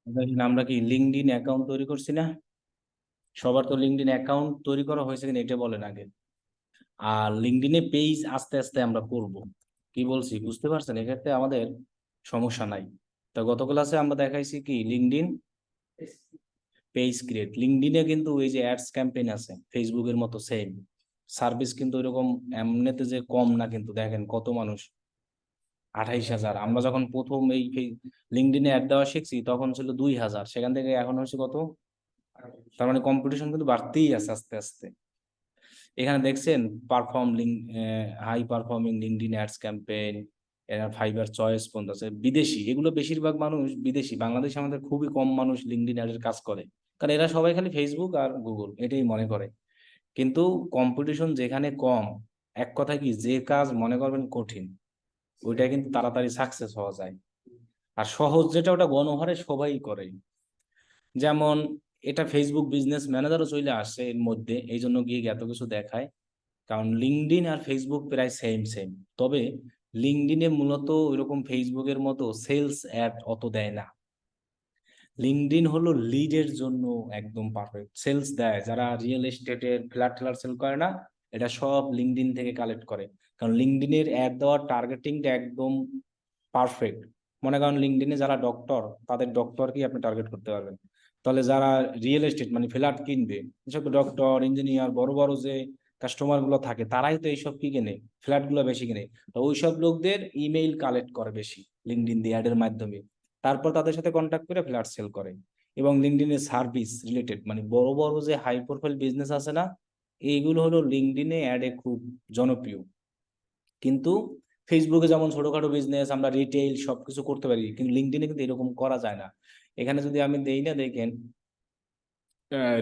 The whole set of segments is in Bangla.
দেখেন আমরা কি লিঙ্কডইন অ্যাকাউন্ট তৈরি করছি না? সবার তো লিঙ্কডইন অ্যাকাউন্ট তৈরি করা হয়েছে কিনা এটা বলেন আগে। আর লিঙ্কডইনে পেজ আস্তে আস্তে আমরা করব। কি বলছি বুঝতে পারছেন? এক্ষেত্রে আমাদের সমস্যা নাই। তো গত ক্লাসে আমরা দেখাইছি কি লিঙ্কডইন পেজ ক্রিয়েট। লিঙ্কডইনে কিন্তু এই যে অ্যাডস ক্যাম্পেইন আছে ফেসবুকের মতো সেম সার্ভিস, কিন্তু এরকম এমনিতে যে কম না, কিন্তু দেখেন কত মানুষ, 28,000। আমরা যখন প্রথম এই লিঙ্কডইনে অ্যাড দেওয়া শিখছি তখন ছিল 2,000, সেখান থেকে এখন হচ্ছে কত। তার মানে কম্পিটিশন কিন্তু বাড়তেই আছে আস্তে আস্তে। এখানে দেখছেন perform link, high performing LinkedIn ads campaign, এরা ফাইবার চয়েস পর্যন্ত আছে। বিদেশি এগুলো, বেশিরভাগ মানুষ বিদেশি, বাংলাদেশে আমাদের খুবই কম মানুষ লিঙ্কডইন অ্যাডের কাজ করে, কারণ এরা সবাই খালি ফেসবুক আর গুগল এটাই মনে করে। কিন্তু কম্পিটিশন যেখানে কম, এক কথা কি, যে কাজ মনে করবেন কঠিন ওইটা কিন্তু তাড়াতাড়ি সাকসেস হওয়া যায়। আর সহজ যেটা ওটা গণহারে সবাই করে। যেমন এটা ফেসবুক বিজনেস ম্যানেজারও চলে আসছে এর মধ্যে, এই জন্য গিয়ে এত কিছু দেখায়। কারণ লিঙ্কডইন আর ফেসবুক প্রায় সেম সেম, তবে লিঙ্কডইনে মূলত ওইরকম ফেসবুকের মতো সেলস অ্যাড অত দেয় না। লিঙ্কডইন হলো লিডের জন্য একদম পারফেক্ট, সেলস দেয় যারা রিয়েল এস্টেটের ফ্ল্যাট ট্যাট সেল করে না, এটা সব লিঙ্কডইন থেকে কালেক্ট করে। কারণ লিঙ্কডইনের অ্যাড দেওয়ার টার্গেটিংটা একদম পারফেক্ট। মনে করেন লিঙ্কডইনে যারা ডক্টর, তাদের ডক্টরকেই আপনি টার্গেট করতে পারবেন। তাহলে যারা রিয়েল এস্টেট মানে ফ্ল্যাট কিনবে, যেসব ডক্টর ইঞ্জিনিয়ার বড় বড় যে কাস্টমার গুলো থাকে, তারাই তো এইসব কি কেনে, ফ্ল্যাট গুলো বেশি কিনে। তো ওইসব লোকদের ইমেইল কালেক্ট করে বেশি লিঙ্কডইন দিয়ে অ্যাডের মাধ্যমে, তারপর তাদের সাথে কন্ট্যাক্ট করে ফ্ল্যাট সেল করে। এবং লিঙ্কডইনের সার্ভিস রিলেটেড মানে বড় বড় যে হাই প্রোফাইল বিজনেস আছে না, এইগুলো হলো লিঙ্কডইনে অ্যাডে খুব জনপ্রিয়। কিন্তু ফেসবুকে যেমন ছোটখাটো বিজনেস আমরা রিটেইল সবকিছু করতে পারি, কিন্তু লিঙ্কডইনে কিন্তু এরকম করা যায় না। এখানে যদি আমি দেই না, দেখেন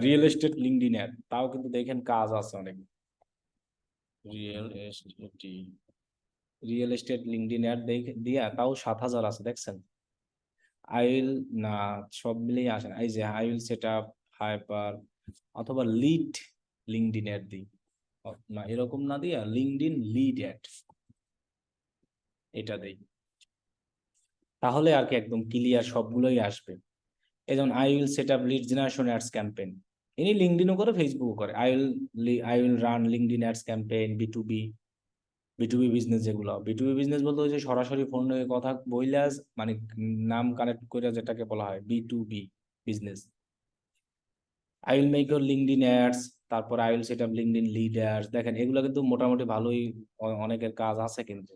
রিয়েল এস্টেট লিঙ্কডইন অ্যাড, তাও কিন্তু দেখেন কাজ আছে অনেক। Real estate, real estate LinkedIn ad দিয়া তাও 7,000 আছে, দেখছেন? আই উইল, না, সব মিলিয়ে আসে না। এই যে I will set up hyper, অথবা লিড লিঙ্কডইন অ্যাড দিই। না, এরকম না দিয়া লিঙ্কডইন লিড অ্যাড এটা দেই, তাহলে আর কি একদম ক্লিয়ার সবগুলোই আসবে। এই যেমন I will set up lead generation ads campaign, ইনি লিঙ্কডইনও করে ফেসবুকও করে। I will run LinkedIn ads campaign B to B business. যেগুলো বি টু বি বিজনেস বলতে ওই যে সরাসরি ফোনে কথা বইলা, মানে নাম কানেক্ট করে যেটাকে বলা হয় B to B business. I will make your LinkedIn ads, তারপর I will set up LinkedIn lead ads. দেখেন এগুলো কিন্তু মোটামুটি ভালোই, অনেকের কাজ আছে কিন্তু,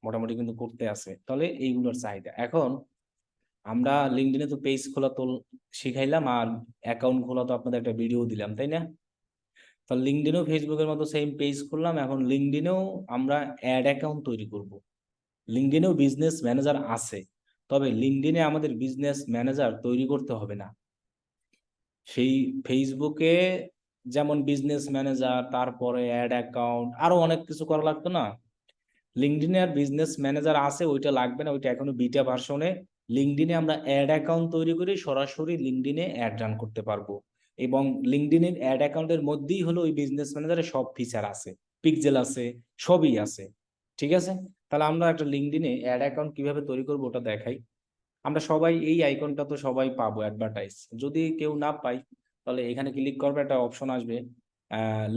মোটামুটি কিন্তু করতে আছে। তাহলে এইগুলোর চাহিদা এখন, আমরা লিঙ্কডইনে তো পেজ খোলা তো শিখাইলাম, আর অ্যাকাউন্ট খোলা তো আপনাদের একটা ভিডিও দিলাম, তাই না? তো লিঙ্কডইনেও ফেসবুকের মতো সেম পেজ খুললাম, এখন লিঙ্কডইনেও আমরা অ্যাড অ্যাকাউন্ট তৈরি করব। লিঙ্কডইনেও বিজনেস ম্যানেজার আছে, তবে লিঙ্কডইনে আমাদের বিজনেস ম্যানেজার তৈরি করতে হবে না। সেই ফেসবুকে যেমন বিজনেস ম্যানেজার, তারপরে অ্যাড অ্যাকাউন্ট, আরো অনেক কিছু করা লাগতো না, লিঙ্কডইনে আর বিজনেস ম্যানেজার আছে, ওইটা লাগবে না, ওইটা এখনো বিটা ভার্সনে। লিঙ্কডইনে আমরা অ্যাড অ্যাকাউন্ট তৈরি করে সরাসরি লিঙ্কডইনে অ্যাড রান করতে পারবো। এবং লিঙ্কডইনের অ্যাড অ্যাকাউন্টের মধ্যেই হলো ওই বিজনেস ম্যানেজারের সব ফিচার আছে, পিক্সেল আছে, সবই আছে। ঠিক আছে, তাহলে আমরা একটা লিঙ্কডইনে অ্যাড অ্যাকাউন্ট কিভাবে তৈরি করবো ওটা দেখাই। আমরা সবাই এই আইকনটা তো সবাই পাবো, অ্যাডভার্টাইজ। যদি কেউ না পাই, তাহলে এখানে ক্লিক করবে, একটা অপশন আসবে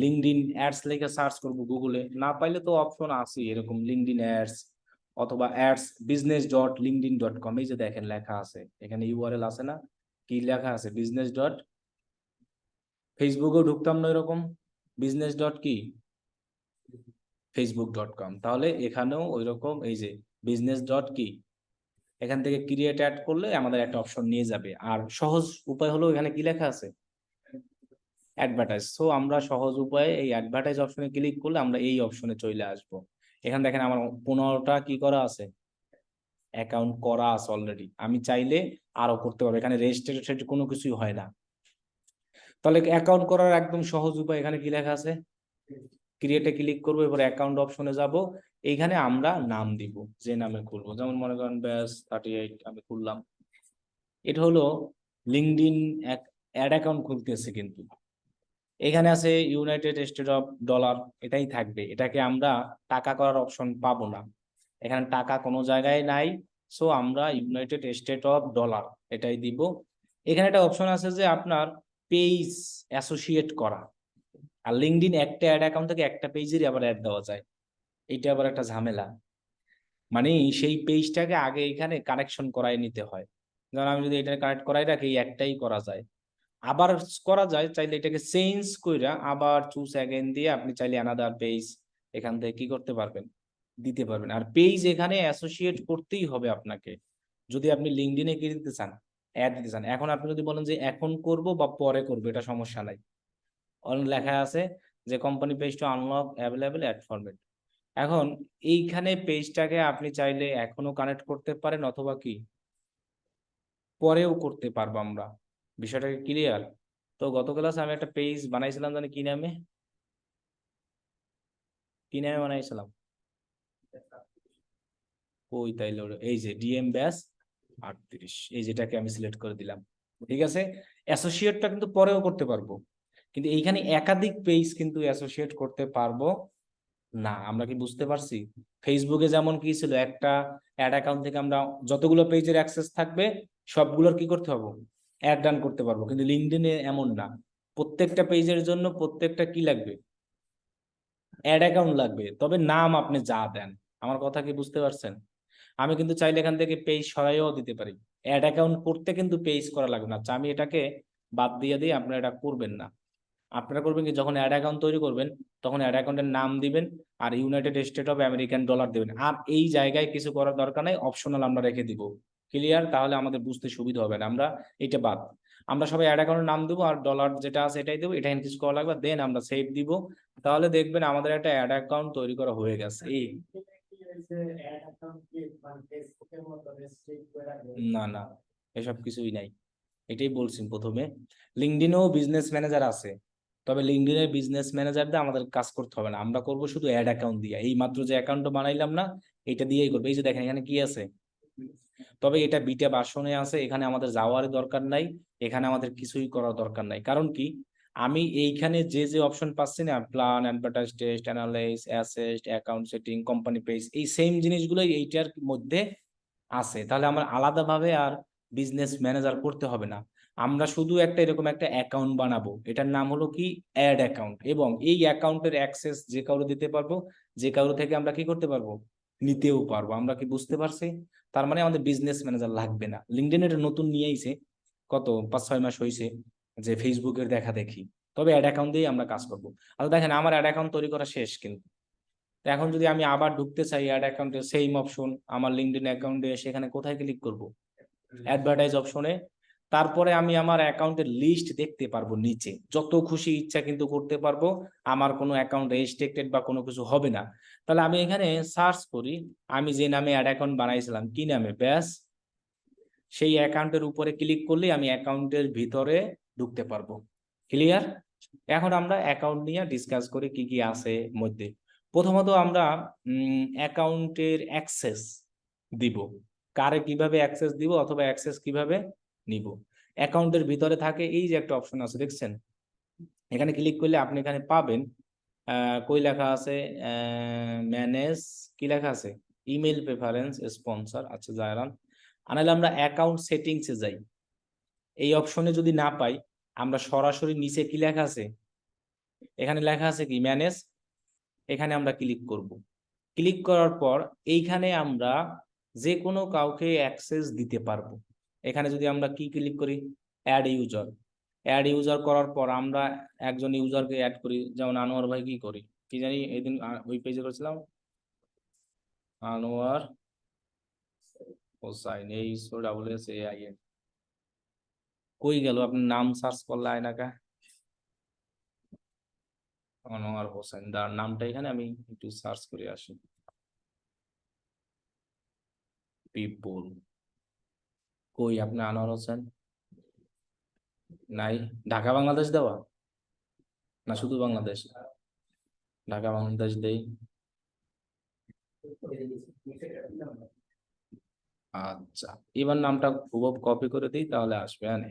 লিঙ্কডইন অ্যাডস লিখে সার্চ করবো গুগলে, না পাইলে তো অপশন আছে এরকম লিঙ্কডইন অ্যাডস, অথবা ads business dot LinkedIn dot com. এই যে দেখেন লেখা আছে এখানে, ইউআরএল আছে না, কি লেখা আছে, বিজনেস ডট, ফেসবুকেও ঢুকতাম না এরকম, বিজনেস ডট কি ফেসবুক ডট কম, তাহলে এখানেও ওই রকম এই যে বিজনেস ডট কি, এখান থেকে ক্রিয়েট অ্যাড করলে আমাদের একটা অপশন নিয়ে যাবে। আর সহজ উপায় হলো এখানে কি লেখা আছে, অ্যাডভার্টাইজ। সো আমরা সহজ উপায়ে এই অ্যাডভার্টাইজ অপশনে ক্লিক করলে আমরা এই অপশনে চলে আসবো। এখানে দেখেন আমার 15টা কি করা আছে, অ্যাকাউন্ট করা আছে অলরেডি, আমি চাইলে আরো করতে পারবো। এখানে রেজিস্ট্রেশন কোনো কিছুই হয় না। তাহলে অ্যাকাউন্ট করার একদম সহজ উপায়, এখানে কি লেখা আছে, ক্রিয়েটে ক্লিক করবো, এবার অ্যাকাউন্ট অপশনে যাব। এইখানে আমরা নাম দিব, যে নামে খুলবো, যেমন মনে করেন ব্যাস 38 আমি খুললাম। এটা হলো লিঙ্কডইন অ্যাড অ্যাকাউন্ট খুলতেছে, কিন্তু এখানে আছে ইউনাইটেড স্টেট অফ ডলার, এটাই থাকবে। এটাকে আমরা টাকা করার অপশন পাবো না, এখানে টাকা কোনো জায়গায় নাই। সো আমরা ইউনাইটেড স্টেট অফ ডলার এটাই দিব। এখানে একটা অপশন আছে যে আপনার পেজ অ্যাসোসিয়েট করা, আর লিঙ্কডইন একটা অ্যাড অ্যাকাউন্ট থেকে একটা পেজেরই আবার অ্যাড দেওয়া যায়। এটা আবার একটা ঝামেলা, মানে সেই পেজটাকে আগে এখানে কানেকশন করাই নিতে হয়। যেমন আমি যদি এটা কানেক্ট করাই রাখি, এই একটাই করা যায়। আবার করা যায় চাইলে এটাকে চেঞ্জ কইরা আবার চুজ অ্যাগেন দিয়ে আপনি চাইলে অ্যানাদার পেজ এখান থেকে কি করতে পারবেন, দিতে পারবেন। আর পেজ এখানে অ্যাসোসিয়েট করতেই হবে আপনাকে, যদি আপনি লিঙ্কডইনে কি দিতে চান, অ্যাড দিতে চান। এখন আপনি যদি বলেন যে এখন করব বা পরে করব, এটা সমস্যা নাই। লেখা আছে যে company page two unlock available ad format. এখন এইখানে পেজটাকে আপনি চাইলে এখনো কানেক্ট করতে পারেন অথবা কি পরেও করতে পারবো আমরা। বিষয়টা ক্লিয়ার? তো গত ক্লাসে আমি একটা পেজ বানাইছিলাম, জানি কি নামে, কি নামে বানাইছিলাম, ওই তাইলে এই যে ডিএম ব্যাস 38, এই যেটাকে আমি সিলেক্ট করে দিলাম। ঠিক আছে, অ্যাসোসিয়েটটা কিন্তু পরেও করতে পারবো, কিন্তু এইখানে একাধিক পেজ কিন্তু অ্যাসোসিয়েট করতে পারবো না। আমরা কি বুঝতে পারছি? ফেসবুকে যেমন কি ছিল, একটা অ্যাড অ্যাকাউন্ট থেকে আমরা যতগুলো পেজের অ্যাক্সেস থাকবে সবগুলোর কি করতে হবে, অ্যাড রান করতে পারবো, কিন্তু লিঙ্কডইনে এমন না। প্রত্যেকটা পেজের জন্য প্রত্যেকটা কি লাগবে, অ্যাড অ্যাকাউন্ট লাগবে, তবে নাম আপনি যা দেন। আমার কথা কি বুঝতে পারছেন? আমি কিন্তু চাইলে এখান থেকে পেজ সরাইও দিতে পারি। অ্যাড অ্যাকাউন্ট করতে কিন্তু পেজ করা লাগবে না। আচ্ছা, আমি এটাকে বাদ দিয়ে দিই, আপনারা এটা করবেন না। আপনারা করবেন কি, যখন অ্যাড অ্যাকাউন্ট তৈরি করবেন তখন অ্যাড অ্যাকাউন্টের নাম দিবেন আর United State of American dollar দেবেন। আর এই জায়গায় কিছু করার দরকার নাই, অপশনাল আমরা রেখে দিব। ক্লিয়ার? তাহলে আমাদের বুঝতে সুবিধা হবে না। আমরা এটা বাদ, আমরা সবাই অ্যাড অ্যাকাউন্টের নাম দেবো আর ডলার যেটা আছে এটাই দেবো। এটা কিছু করা লাগবে, দেন আমরা সেভ দিব। তাহলে দেখবেন আমাদের একটা অ্যাড অ্যাকাউন্ট তৈরি করা হয়ে গেছে। এই না না, এসব কিছুই নাই। এটাই বলছি প্রথমে, লিঙ্কডইনেও বিজনেস ম্যানেজার আছে, তবে লিঙ্কডইনের বিজনেস ম্যানেজার দিয়ে আমাদের কাজ করতে হবে না। আমরা করব শুধু অ্যাড অ্যাকাউন্ট দিয়ে। এই মাত্র যে অ্যাকাউন্টটা বানাইলাম না, এটা দিয়েই করবো। এই যে দেখেন এখানে কি আছে, তবে এটা বিটা ভার্সনে আছে, এখানে আমাদের যাওয়ার দরকার নাই, এখানে আমাদের কিছুই করার দরকার নাই। কারণ কি, আমি এইখানে যে যে অপশন পাচ্ছি না, plan, advertise, test, analyse, asset, account setting, company page, এই সেম জিনিসগুলোই এইটার মধ্যে আছে। তাহলে আমার আলাদাভাবে আর বিজনেস ম্যানেজার করতে হবে না। আমরা শুধু একটা এরকম একটা অ্যাকাউন্ট বানাবো, এটার নাম হলো কি, অ্যাড অ্যাকাউন্ট, এবং এই অ্যাকাউন্টের অ্যাক্সেস যে কাউকে দিতে পারবো, যে কারো থেকে আমরা কি করতে পারবো, নিতেও পারবো। আমরা কি বুঝতে পারছি? তার মানে আমাদের বিজনেস ম্যানেজার লাগবে না। লিঙ্কডইন এটা নতুন নিয়ে আইছে, কত 5-6 মাস হয়েছে যে ফেসবুকের দেখা দেখি, তবে অ্যাড অ্যাকাউন্ট দিয়েই আমরা কাজ করবো। আর দেখেন আমার অ্যাড অ্যাকাউন্ট তৈরি করা শেষ কিন্তু। তো এখন যদি আমি আবার ঢুকতে চাই অ্যাড অ্যাকাউন্টে, সেম অপশন আমার লিঙ্কডইন অ্যাকাউন্টে, সেখানে কোথায় ক্লিক করব, অ্যাডভার্টাইজ অপশনে। তারপরে আমি আমার অ্যাকাউন্টের লিস্ট দেখতে পারবো, নিচে যত খুশি ইচ্ছা কিন্তু করতে পারবো, আমার কোনো অ্যাকাউন্ট রেস্ট্রিক্টেড বা কোনো কিছু হবে না। তাহলে আমি এখানে সার্চ করি, আমি যে নামে অ্যাড অ্যাকাউন্ট বানাইছিলাম, কি নামে, ব্যাস সেই অ্যাকাউন্টের উপরে ক্লিক করলেই আমি অ্যাকাউন্টের ভিতরে ঢুকতে পারবো। ক্লিয়ার? এখন আমরা অ্যাকাউন্ট নিয়ে ডিসকাস করি কি কি আছে মধ্যে। প্রথমত আমরা অ্যাকাউন্টের অ্যাক্সেস দিব, কারে কিভাবে অ্যাক্সেস দিব অথবা অ্যাক্সেস কিভাবে নিব। অ্যাকাউন্টের ভিতরে থাকে এই যে একটা অপশন আছে, দেখছেন? এখানে ক্লিক করলে আপনি এখানে পাবেন কই লেখা আছে, ম্যানেজ, কি লেখা আছে, ইমেল প্রেফারেন্স, স্পন্সর। আচ্ছা যাইলাম, আনাইলে আমরা অ্যাকাউন্ট সেটিংসে যাই। এই অপশনে যদি না পাই, আমরা সরাসরি নিচে কি লেখা আছে, এখানে লেখা আছে কি, ম্যানেজ, এখানে আমরা ক্লিক করব। ক্লিক করার পর এইখানে আমরা যে কোনো কাউকে অ্যাক্সেস দিতে পারবো। এখানে যদি আমরা কি ক্লিক করি, অ্যাড ইউজার, অ্যাড ইউজার করার পর আমরা একজন ইউজারকে অ্যাড করি, যেমন আনোয়ার ভাই কি করি, কি জানি এদিন ওই পেজে করেছিলাম, আনোয়ার হোসাইন, AHOSAIN। কই গেল আপনার নাম, সার্চ করলে আয়নাকা, আনোয়ার হোসেন, তার নামটা এখানে আমি একটু সার্চ করে আসি। পিপল, কই আপনি আনোয়ার হোসেন, নাই। ঢাকা বাংলাদেশ দেওয়া না, শুধু বাংলাদেশ, ঢাকা বাংলাদেশ দেই। আচ্ছা, এবার নামটা খুব কপি করে দিই, তাহলে আসবে। হ্যাঁ,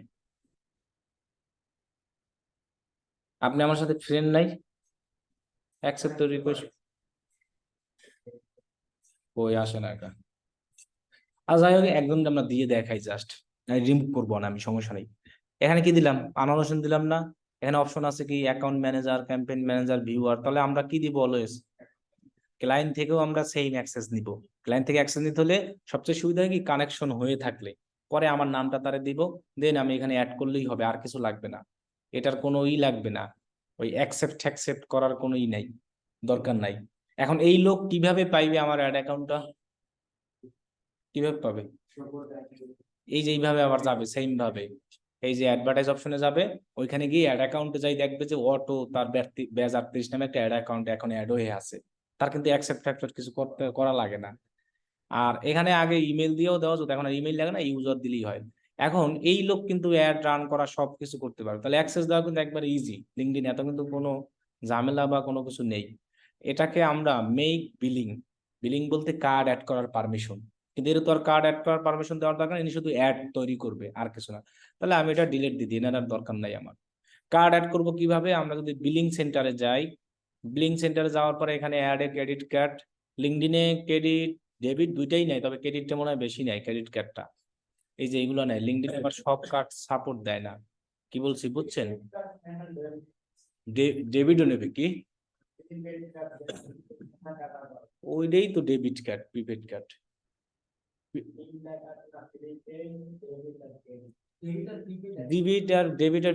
আপনি আমার সাথে ফ্রেন্ড নাই, অ্যাকসেপ্ট রিকোয়েস্ট, কই আসে না এটা। আর যাই হোক একদম আমরা দিয়ে দেখাই, জাস্ট রিমুভ করবো না আমি, সমস্যা নেই। এখানে কি দিলাম, আনোটেশন দিলাম না, এখানে অপশন আছে কি account manager, campaign manager, viewer, তাহলে আমরা কি দিব অলওয়েজ, ক্লায়েন্ট থেকেও আমরা সেম অ্যাক্সেস নিব। ক্লায়েন্ট থেকে অ্যাক্সেস নিতে হলে সবচেয়ে সুবিধা কি কানেকশন হয়ে থাকলে পরে আমার নামটা তারে দিব, দেন আমি এখানে অ্যাড করলেই হবে, আর কিছু লাগবে না, এটার কোনো লাগবে না, ওই অ্যাকসেপ্ট করার কোনো নাই, দরকার নাই। এখন এই লোক কিভাবে পাইবে আমার অ্যাড অ্যাকাউন্টটা, কিভাবে পাবে, এই যে এইভাবে আবার যাবে সেম ভাবে, এই যে অ্যাডভার্টাইজ অপশনে যাবে, ওইখানে গিয়ে অ্যাড অ্যাকাউন্টে যাই দেখবে যে অটো তার ব্যাজ 38 নামে একটা অ্যাড অ্যাকাউন্ট এখন অ্যাড হয়ে আছে, তার কিন্তু অ্যাকসেপ্ট কিছু করা লাগে না। আর এখানে আগে ইমেল দিয়েও দেওয়া যেত, এখন আর ইমেল লাগে না, ইউজার দিলেই হয়। এখন এই লোক কিন্তু অ্যাড রান করা সবকিছু করতে পারবে, তাহলে অ্যাক্সেস দেওয়া কিন্তু একবারে ইজি। লিঙ্কডইন এত কিন্তু কোনো ঝামেলা বা কোনো কিছু নেই। এটাকে আমরা মেক বিলিং, বিলিং বলতে কার্ড অ্যাড করার পারমিশন, কিন্তু এর তো আর কার্ড অ্যাড করার পারমিশন দেওয়ার দরকার নেই, ইনি শুধু অ্যাড তৈরি করবে আর কিছু না। তাহলে আমি এটা ডিলিট দিয়ে দিই, এটার দরকার নাই আমার। কার্ড অ্যাড করবো কিভাবে, আমরা যদি বিলিং সেন্টারে যাই, বিলিং সেন্টারে যাওয়ার পরে এখানে অ্যাড এ ক্রেডিট কার্ড, লিঙ্কডইনে ক্রেডিট ডেবিট দুইটাই নেয়, তবে ক্রেডিটটা মনে হয় বেশি নেয়, ক্রেডিট কার্ডটা। এই যে এইগুলো নেয়, লিঙ্কডইন আবার সব কার্ড সাপোর্ট দেয় না, কি বলছি বুঝছেন, ডেবিটও নেবে কি, ওইটাই তো debit card, prepaid card. Debit আর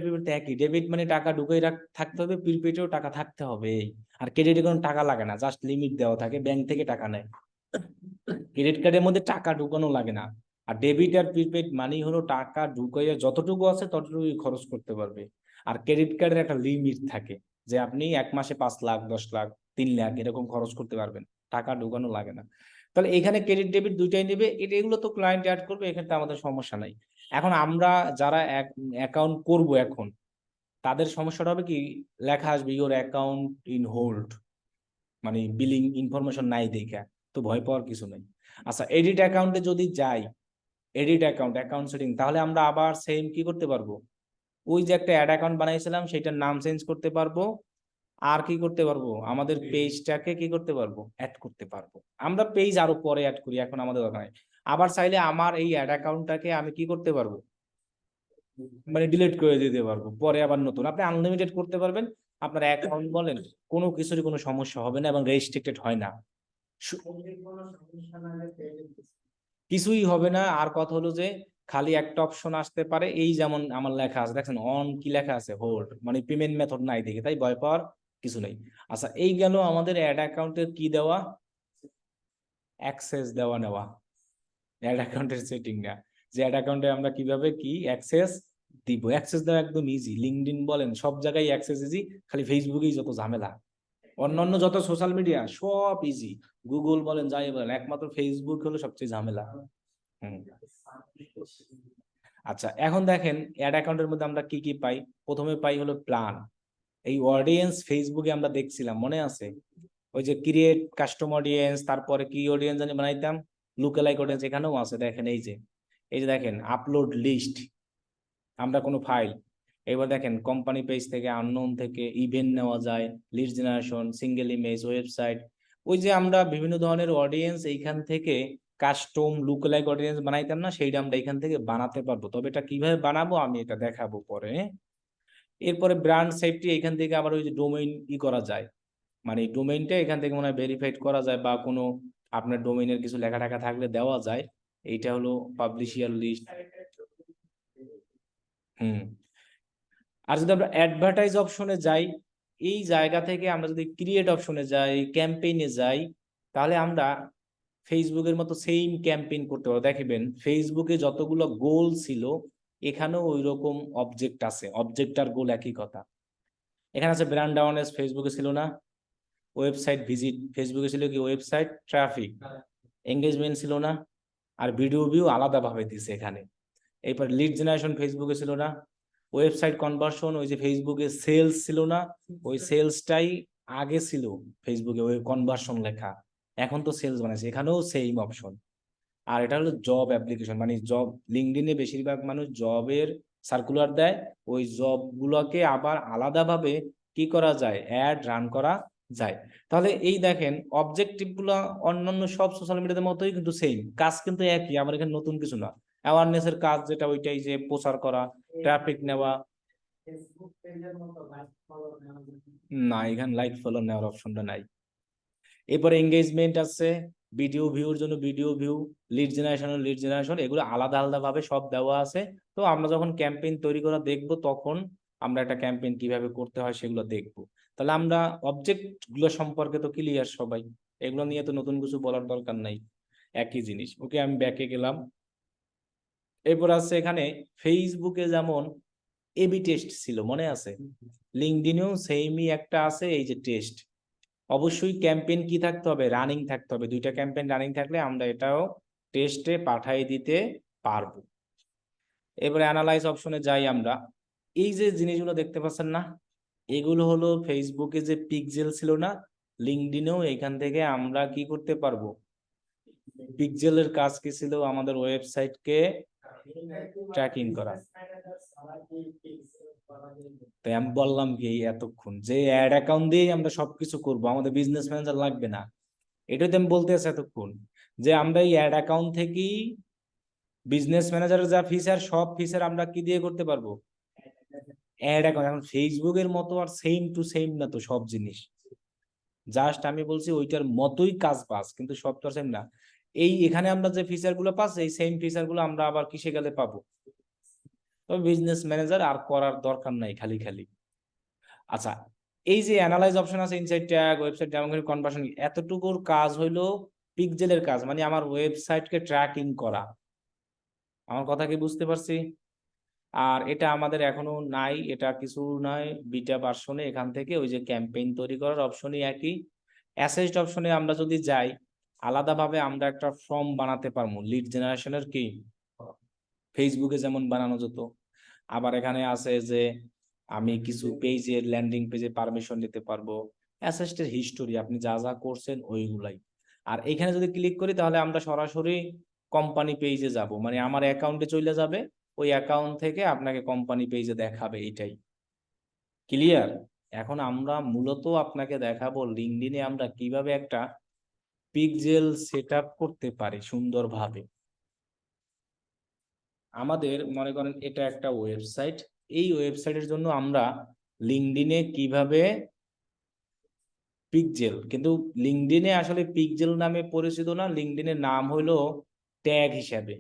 প্রিপেড একই, ডেবিট মানে টাকা ঢুকাই থাকতে হবে, প্রিপেডেও টাকা থাকতে হবে। আর ক্রেডিটে কোনো টাকা লাগে না, জাস্ট লিমিট দেওয়া থাকে, ব্যাংক থেকে টাকা নেয়। ক্রেডিট কার্ডের মধ্যে টাকা ঢুকানো লাগে না। আর ডেবিট আর প্রিপেড মানি হলো টাকা ঢুকাইয়া যতটুকু আছে ততটুকুই খরচ করতে পারবে। আর ক্রেডিট কার্ডের একটা লিমিট থাকে, যে আপনি এক মাসে 5 লাখ, 10 লাখ, 3 লাখ এরকম খরচ করতে পারবেন, টাকা ঢুকানো লাগে না। তাহলে এখানে ক্রেডিট ডেবিট দুইটাই নেবে, এগুলো তো ক্লায়েন্ট অ্যাড করবে, এখানে তো আমাদের সমস্যা নাই। এখন আমরা যারা অ্যাকাউন্ট করব এখন, তাদের সমস্যাটা হবে কি, লেখা আসবে ইওর অ্যাকাউন্ট ইন হোল্ড, মানে বিলিং ইনফরমেশন নাই দেখা, তো ভয় পাওয়ার কিছু নাই। আচ্ছা, এডিট অ্যাকাউন্টে যদি যাই, এডিট অ্যাকাউন্ট সেটিং, তাহলে আমরা আবার সেম কি করতে পারবো, ওই যে একটা অ্যাড অ্যাকাউন্ট বানাইছিলাম সেটার নাম চেঞ্জ করতে পারবো, আর কি করতে পারবো, আমাদের পেজটাকে কি করতে পারবো, অ্যাড করতে পারবো। আমরা পেজ আরো পরে অ্যাড করি, এখন আমাদের দরকার নাই। আবার চাইলে আমার এই অ্যাড অ্যাকাউন্টটাকে আমি কি করতে পারবো, মানে ডিলিট করে দিতে পারবো, পরে আবার নতুন, আপনি আনলিমিটেড করতে পারবেন। আপনার অ্যাকাউন্ট বলেন কোনো কিছুরই কোনো সমস্যা হবে না, এবং রেস্ট্রিক্টেড হয় না, কিছুই হবে না। আর কথা হলো যে খালি একটা অপশন আসতে পারে, এই যেমন আমার লেখা আছে দেখছেন, অন কি লেখা আছে, হোল্ড, মানে পেমেন্ট মেথড নাই দেখে, তাই ভয় পাওয়ার কিছু নেই। আচ্ছা, এই গেল আমাদের অ্যাড অ্যাকাউন্টের কি দেওয়া, অ্যাক্সেস দেওয়া নেওয়া, অ্যাড অ্যাকাউন্টের সেটিং না, যে অ্যাড অ্যাকাউন্টে আমরা কিভাবে কি অ্যাক্সেস দিব। অ্যাক্সেস দেওয়া একদম ইজি, লিঙ্কডইন বলেন সব জায়গায় অ্যাক্সেস ইজি, খালি ফেসবুকেই যত ঝামেলা, অন্যান্য যত সোশ্যাল মিডিয়া সব ইজি, গুগল বলেন যাই বলেন, একমাত্র ফেসবুক হলো সবচেয়ে ঝামেলা। হুম। আচ্ছা, এখন দেখেন অ্যাড অ্যাকাউন্টের মধ্যে আমরা কি কি পাই, প্রথমে পাই হলো প্ল্যান। এই অডিয়েন্স ফেসবুকে আমরা দেখছিলাম, মনে আছে, ওই যে ক্রিয়েট কাস্টম অডিয়েন্স, তারপরে কি অডিয়েন্স জানি বানাইতাম, লুকালাইক অডিয়েন্স, এখানেও আছে দেখেন, এই যে দেখেন আপলোড লিস্ট, আমরা কোনো ফাইল, এবার দেখেন কোম্পানি পেজ থেকে, আননোন থেকে, ইভেন্ট নেওয়া যায়, lead generation, single image, website, ওই যে আমরা বিভিন্ন ধরনের অডিয়েন্স এইখান থেকে কাস্টম লুকলাইক অডিয়েন্স বানাইতাম না, সেইটা আমরা এখান থেকে বানাতে পারবো। তবে এটা কিভাবে বানাবো আমি এটা দেখাবো পরে। এরপরে ব্র্যান্ড সেফটি, এখান থেকে আবার ওই যে ডোমেইন করা যায়, মানে ডোমেইনটা এখান থেকে মনে হয় ভেরিফাইড করা যায়, বা কোনো আপনার ডোমেইনের কিছু লেখা টাকা থাকলে দেওয়া যায়। এইটা হলো পাবলিশিয়ার লিস্ট। হুম। আর যদি আমরা অ্যাডভার্টাইজ অপশনে যাই, এই জায়গা থেকে আমরা যদি ক্রিয়েট অপশনে যাই, ক্যাম্পেইনে যাই, তাহলে আমরা ফেসবুকের মতো সেম ক্যাম্পেইন করতে পারবো। দেখবেন ফেসবুকে যতগুলো গোল ছিল, এখানেও ওই রকম অবজেক্ট আছে, অবজেক্ট আর গোল একই কথা। এখানে আছে ব্র্যান্ড অ্যাওয়ারনেস, ফেসবুকে ছিল না, ওয়েবসাইট ভিজিট, ফেসবুকে ছিল কি ওয়েবসাইট ট্রাফিক, এঙ্গেজমেন্ট ছিল না, আর ভিডিও ভিউ আলাদাভাবে দিছে এখানে। এরপর লিড জেনারেশন ফেসবুকে ছিল না, ওয়েবসাইট কনভার্সন, ওই যে ফেসবুকে সেলস ছিল না, ওই সেলসটাই আগে ছিল ফেসবুকে ওই কনভার্সন লেখা, এখন তো সেলস বানাইছে, এখানেও সেম অপশন। আর এটা হলো জব অ্যাপ্লিকেশন, মানে জব, লিঙ্কডইনে বেশিরভাগ মানুষ জবের সার্কুলার দেয়, ওই জব গুলোকে আবার আলাদাভাবে কি করা যায়, অ্যাড রান করা যায়। তাহলে এই দেখেন অবজেক্টিভ গুলা অন্যান্য সব সোশ্যাল মিডিয়ার মতোই কিন্তু সেম, কাজ কিন্তু একই, আমার এখানে নতুন কিছু না। অ্যাওয়ারনেস এর কাজ যেটা ওইটাই, যে প্রচার করা, ট্রাফিক নেওয়া। না, এখানে লাইক ফলো নেওয়ার অপশনটা নাই। এরপরে এঙ্গেজমেন্ট আছে, ভিডিও ভিউর জন্য ভিডিও ভিউ, লিড জেনারেশন, এগুলো আলাদা আলাদা ভাবে সব দেওয়া আছে। তো আমরা যখন ক্যাম্পেইন তৈরি করা দেখবো, তখন আমরা একটা ক্যাম্পেইন কিভাবে করতে হয় সেগুলো দেখবো। তাহলে আমরা অবজেক্ট গুলো সম্পর্কে তো ক্লিয়ার সবাই, এগুলো নিয়ে তো নতুন কিছু বলার দরকার নাই, একই জিনিস। ওকে, আমি ব্যাকে গেলাম। এরপর আছে এখানে ফেসবুকে যেমন এবি টেস্ট ছিল, মনে আছে? লিঙ্কডইনেও সেমই একটা আছে, এই যে টেস্ট। অবশ্যই ক্যাম্পেইন কি থাকতে হবে, রানিং থাকতে হবে। দুইটা ক্যাম্পেইন রানিং থাকলে আমরা এটাও টেস্টে পাঠিয়ে দিতে পারবো। এবারে অ্যানালাইজ অপশনে যাই আমরা। এই যে জিনিসগুলো দেখতে পাচ্ছেন না, এগুলো হলো ফেসবুকে যে পিক্সেল ছিল না, লিঙ্কডইনেও এখান থেকে আমরা কি করতে পারবো। পিক্সেলের কাজ কি ছিল, আমাদের ওয়েবসাইটকে ট্র্যাকিং করা। তাই আমি বললাম কি এতক্ষণ, যে অ্যাড অ্যাকাউন্ট দিয়ে আমরা সবকিছু করব, আমাদের বিজনেস ম্যানেজার লাগবে না। এটাই তো আমি বলতে আছি এতক্ষণ, যে আমরা এই অ্যাড অ্যাকাউন্ট থেকেই বিজনেস ম্যানেজারের যা ফিচার, সব ফিচার আমরা কি দিয়ে করতে পারবো, অ্যাড অ্যাকাউন্ট। এখন ফেসবুকের মতো আর সেম টু সেম না তো সব জিনিস, জাস্ট আমি বলছি ওইটার মতোই কাজ পাস, কিন্তু সব তো সেম না। এই এখানে আমরা যে ফিচার গুলো পাচ্ছি, এই সেম ফিচার গুলো আমরা আবার কিসে গেলে পাবো, তবে বিজনেস ম্যানেজার আর করার দরকার নাই খালি খালি। আচ্ছা, এই যে অ্যানালাইজ অপশন আছে, insight tag, website demographic conversion, এতটুকুর কাজ হইলো পিক্সেলের কাজ, মানে আমার ওয়েবসাইটকে ট্র্যাকিং করা। আমার কথা কি বুঝতে পারছি? আর এটা আমাদের এখনো নাই, এটা কিছু নয়, বিটা ভার্সনে এখান থেকে ওই যে ক্যাম্পেইন তৈরি করার অপশনই একই। অ্যাসেস্ট অপশনে আমরা যদি যাই, আলাদাভাবে আমরা একটা ফর্ম বানাতে পারবো লিড জেনারেশনের, কি ফেসবুকে যেমন বানানো যেত। আবার এখানে আছে যে আমি কিছু পেজের, ল্যান্ডিং পেজে পারমিশন দিতে পারবো, অ্যাসেস্টের হিস্টোরি, আপনি যা যা করছেন ওইগুলাই। আর এখানে যদি ক্লিক করি, তাহলে আমরা সরাসরি কোম্পানি পেজে যাব, মানে আমার অ্যাকাউন্টে চলে যাবে, ওই অ্যাকাউন্ট থেকে আপনাকে কোম্পানি পেজে দেখাবে। এটাই ক্লিয়ার? এখন আমরা মূলত আপনাকে দেখাবো লিঙ্কডইনে আমরা কিভাবে একটা পিক্সেল সেটআপ করতে পারি সুন্দরভাবে। আমাদের মনে করেন এটা একটা ওয়েবসাইট, এই ওয়েবসাইটের জন্য আমরা লিঙ্কডইনে কিভাবে পিক্সেল, কিন্তু লিঙ্কডইনে আসলে পিক্সেল নামে পরিচিত না, লিঙ্কডইনের নাম হলো ট্যাগ হিসাবে,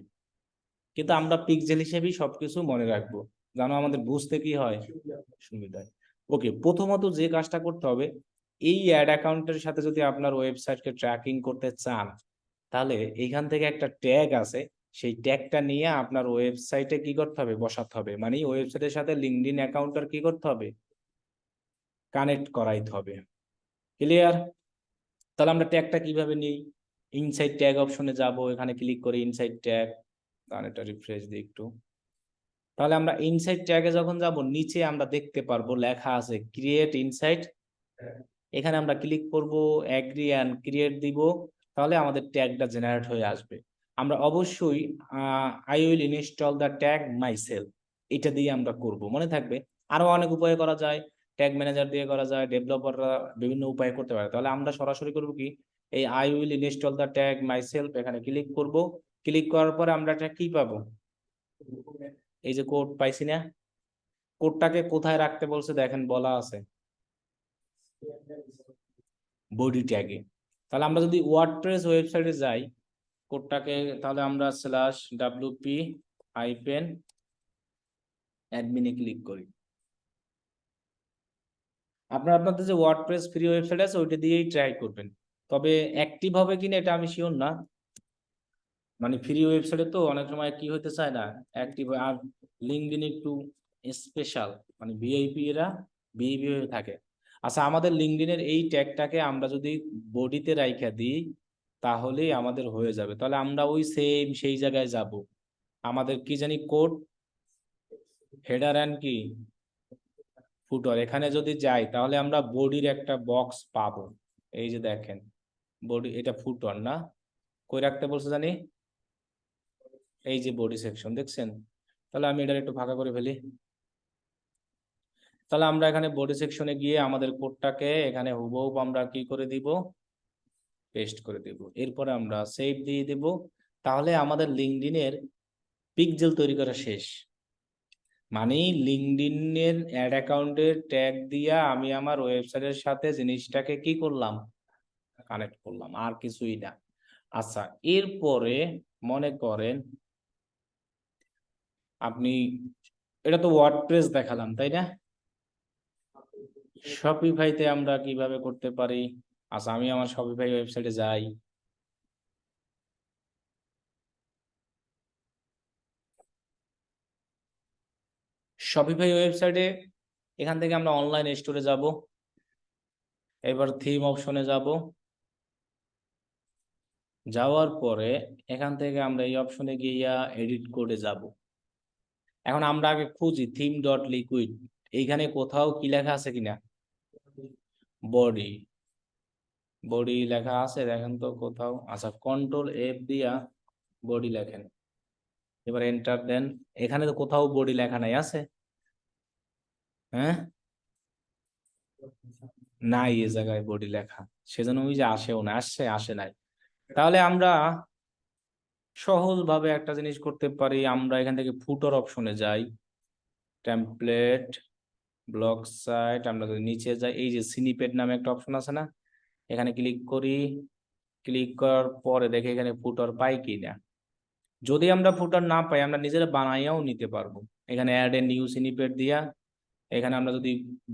কিন্তু আমরা পিক্সেল হিসেবেই সবকিছু মনে রাখবো, জানো আমাদের বুঝতে কি হয়, সুবিধা। ওকে, প্রথমত যে কাজটা করতে হবে, এই অ্যাড অ্যাকাউন্টের সাথে যদি আপনার ওয়েবসাইটকে ট্র্যাকিং করতে চান, তাহলে এইখান থেকে একটা ট্যাগ আছে, সেই ট্যাগটা নিয়ে আপনার ওয়েবসাইটে কি করতে হবে, বসাতে হবে, মানে ওয়েবসাইটের সাথে লিঙ্কডইন অ্যাকাউন্টটার কি করতে হবে, কানেক্ট করাইতে হবে। ক্লিয়ার? তাহলে আমরা ট্যাগটা কিভাবে নিই, ইনসাইড ট্যাগ অপশনে যাব, এখানে ক্লিক করে ইনসাইড ট্যাগ, তাহলে এটা রিফ্রেশ দিই একটু। তাহলে আমরা ইনসাইড ট্যাগে যখন যাব, নিচে আমরা দেখতে পারবো লেখা আছে ক্রিয়েট ইনসাইড, এখানে আমরা ক্লিক করব, অ্যাগ্রি অ্যান্ড ক্রিয়েট দিব, তাহলে আমাদের ট্যাগটা জেনারেট হয়ে আসবে। আমরা অবশ্যই I will install the tag myself, এটা দিয়ে আমরা করব, মনে থাকবে। আরো অনেক উপায়ে করা যায়, ট্যাগ ম্যানেজার দিয়ে করা যায়, ডেভেলপাররা বিভিন্ন উপায়ে করতে পারে। তাহলে আমরা সরাসরি করব কি, এই I will install the tag myself, এখানে ক্লিক করব। ক্লিক করার পরে আমরা এটা কি পাবো, এই যে কোড পাইছি না, কোডটাকে কোথায় রাখতে বলছে দেখেন, বলা আছে বডি ট্যাগে। তাহলে আমরা যদি ওয়ার্ডপ্রেস ওয়েবসাইটে যাই, কোডটাকে, তাহলে আমরা /wp অ্যাডমিনে ক্লিক করি। আপনাদের যে ওয়ার্ডপ্রেস ফ্রি ওয়েবসাইট আছে ওইটা দিয়েই ট্রাই করবেন, তবে অ্যাক্টিভ হবে কিনা এটা আমি শিওর না, মানে ফ্রি ওয়েবসাইটে তো অনেক সময় কি হতে চায় না অ্যাক্টিভ। আর লিঙ্কডইন একটু স্পেশাল, মানে ভিআইপি, এরা ভিআইপি হয়ে থাকে। আচ্ছা, আমাদের লিঙ্কডইনের এই ট্যাগটাকে আমরা যদি বডিতে রাইখা দিই, তাহলেই আমাদের হয়ে যাবে। তাহলে আমরা ওই সেম সেই জায়গায় যাব, আমাদের কি জানি কোড, হেডার অ্যান্ড কি ফুটার, এখানে যদি যাই তাহলে আমরা বডির একটা বক্স পাবো। এই যে দেখেন বডি, এটা ফুটার না, কই রাখতে বলছে জানি, এই যে বডি সেকশন দেখছেন। তাহলে আমি এটা একটু ফাঁকা করে ফেলি। তাহলে আমরা এখানে বডি সেকশনে গিয়ে আমাদের কোডটাকে এখানে হুবহু আমরা কি করে দিব, পেস্ট করে দেব। এরপরে আমরা সেভ দিয়ে দেব। তাহলে আমাদের লিঙ্কডইনের পিক্সেল তৈরি করা শেষ। মানে লিঙ্কডইনের অ্যাড অ্যাকাউন্টের ট্যাগ দিয়া আমি আমার ওয়েবসাইটের সাথে জিনিসটাকে কি করলাম, কানেক্ট করলাম, আর কিছুই না। আচ্ছা, এরপরে মনে করেন আপনি, এটা তো ওয়ার্ডপ্রেস দেখালাম তাই না, শপিফাইতে আমরা কিভাবে করতে পারি। আচ্ছা, আমি আমার শপিফাই ওয়েবসাইটে যাই। শপিফাই ওয়েবসাইটে এখান থেকে আমরা অনলাইন স্টোরে যাব। এবার থিম অপশনে যাব। যাওয়ার পরে এখান থেকে আমরা এই অপশনে গিয়া এডিট কোডে যাব। এখন আমরা আগে খুঁজি থিম ডট লিকুইড, এইখানে কোথাও কি লেখা আছে কিনা, বডি, বডি লেখা আছে দেখেন তো কোথাও। আচ্ছা, কন্ট্রোল এফ দিয়া বডি লেখেন, এবার এন্টার দেন। এখানে তো কোথাও বডি লেখা নাই, আছে? হ্যাঁ, নাই এ জায়গায় বডি লেখা, সেজন্য ওই যে আসেও না, আসছে আসে নাই। তাহলে আমরা সহজ ভাবে একটা জিনিস করতে পারি, আমরা এখান থেকে ফুটার অপশনে যাই, টেমপ্লেট, ব্লক সাইট, আমরা যদি নিচে যাই, এই যে সিনিপেড নামে একটা অপশন আছে না, এখানে ক্লিক করি। ক্লিক করার পরে দেখে এখানে ফুটার পাই কিনা। যদি আমরা ফুটার না পাই, আমরা নিজেরা বানাইয়াও নিতে পারবো। এখানে অ্যাড এ নিউ সিনিপেড দিয়া এখানে আমরা যদি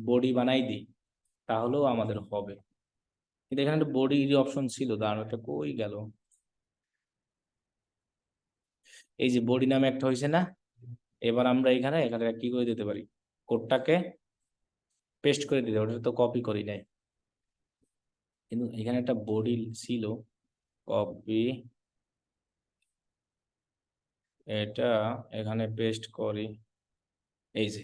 বডি বানাই দিই তাহলেও আমাদের হবে। কিন্তু এখানে একটা বডি অপশন ছিল, দাঁড়ানো, এটা কই গেল? এই যে বডি নামে একটা হয়েছে না, এবার আমরা এখানে এখানে কি করে দিতে পারি, কোডটাকে পেস্ট করে দিতে পারি। ওটা তো কপি করি নাই, কিন্তু এখানে একটা বডি ছিল, কপি, এটা এখানে পেস্ট করি। এই যে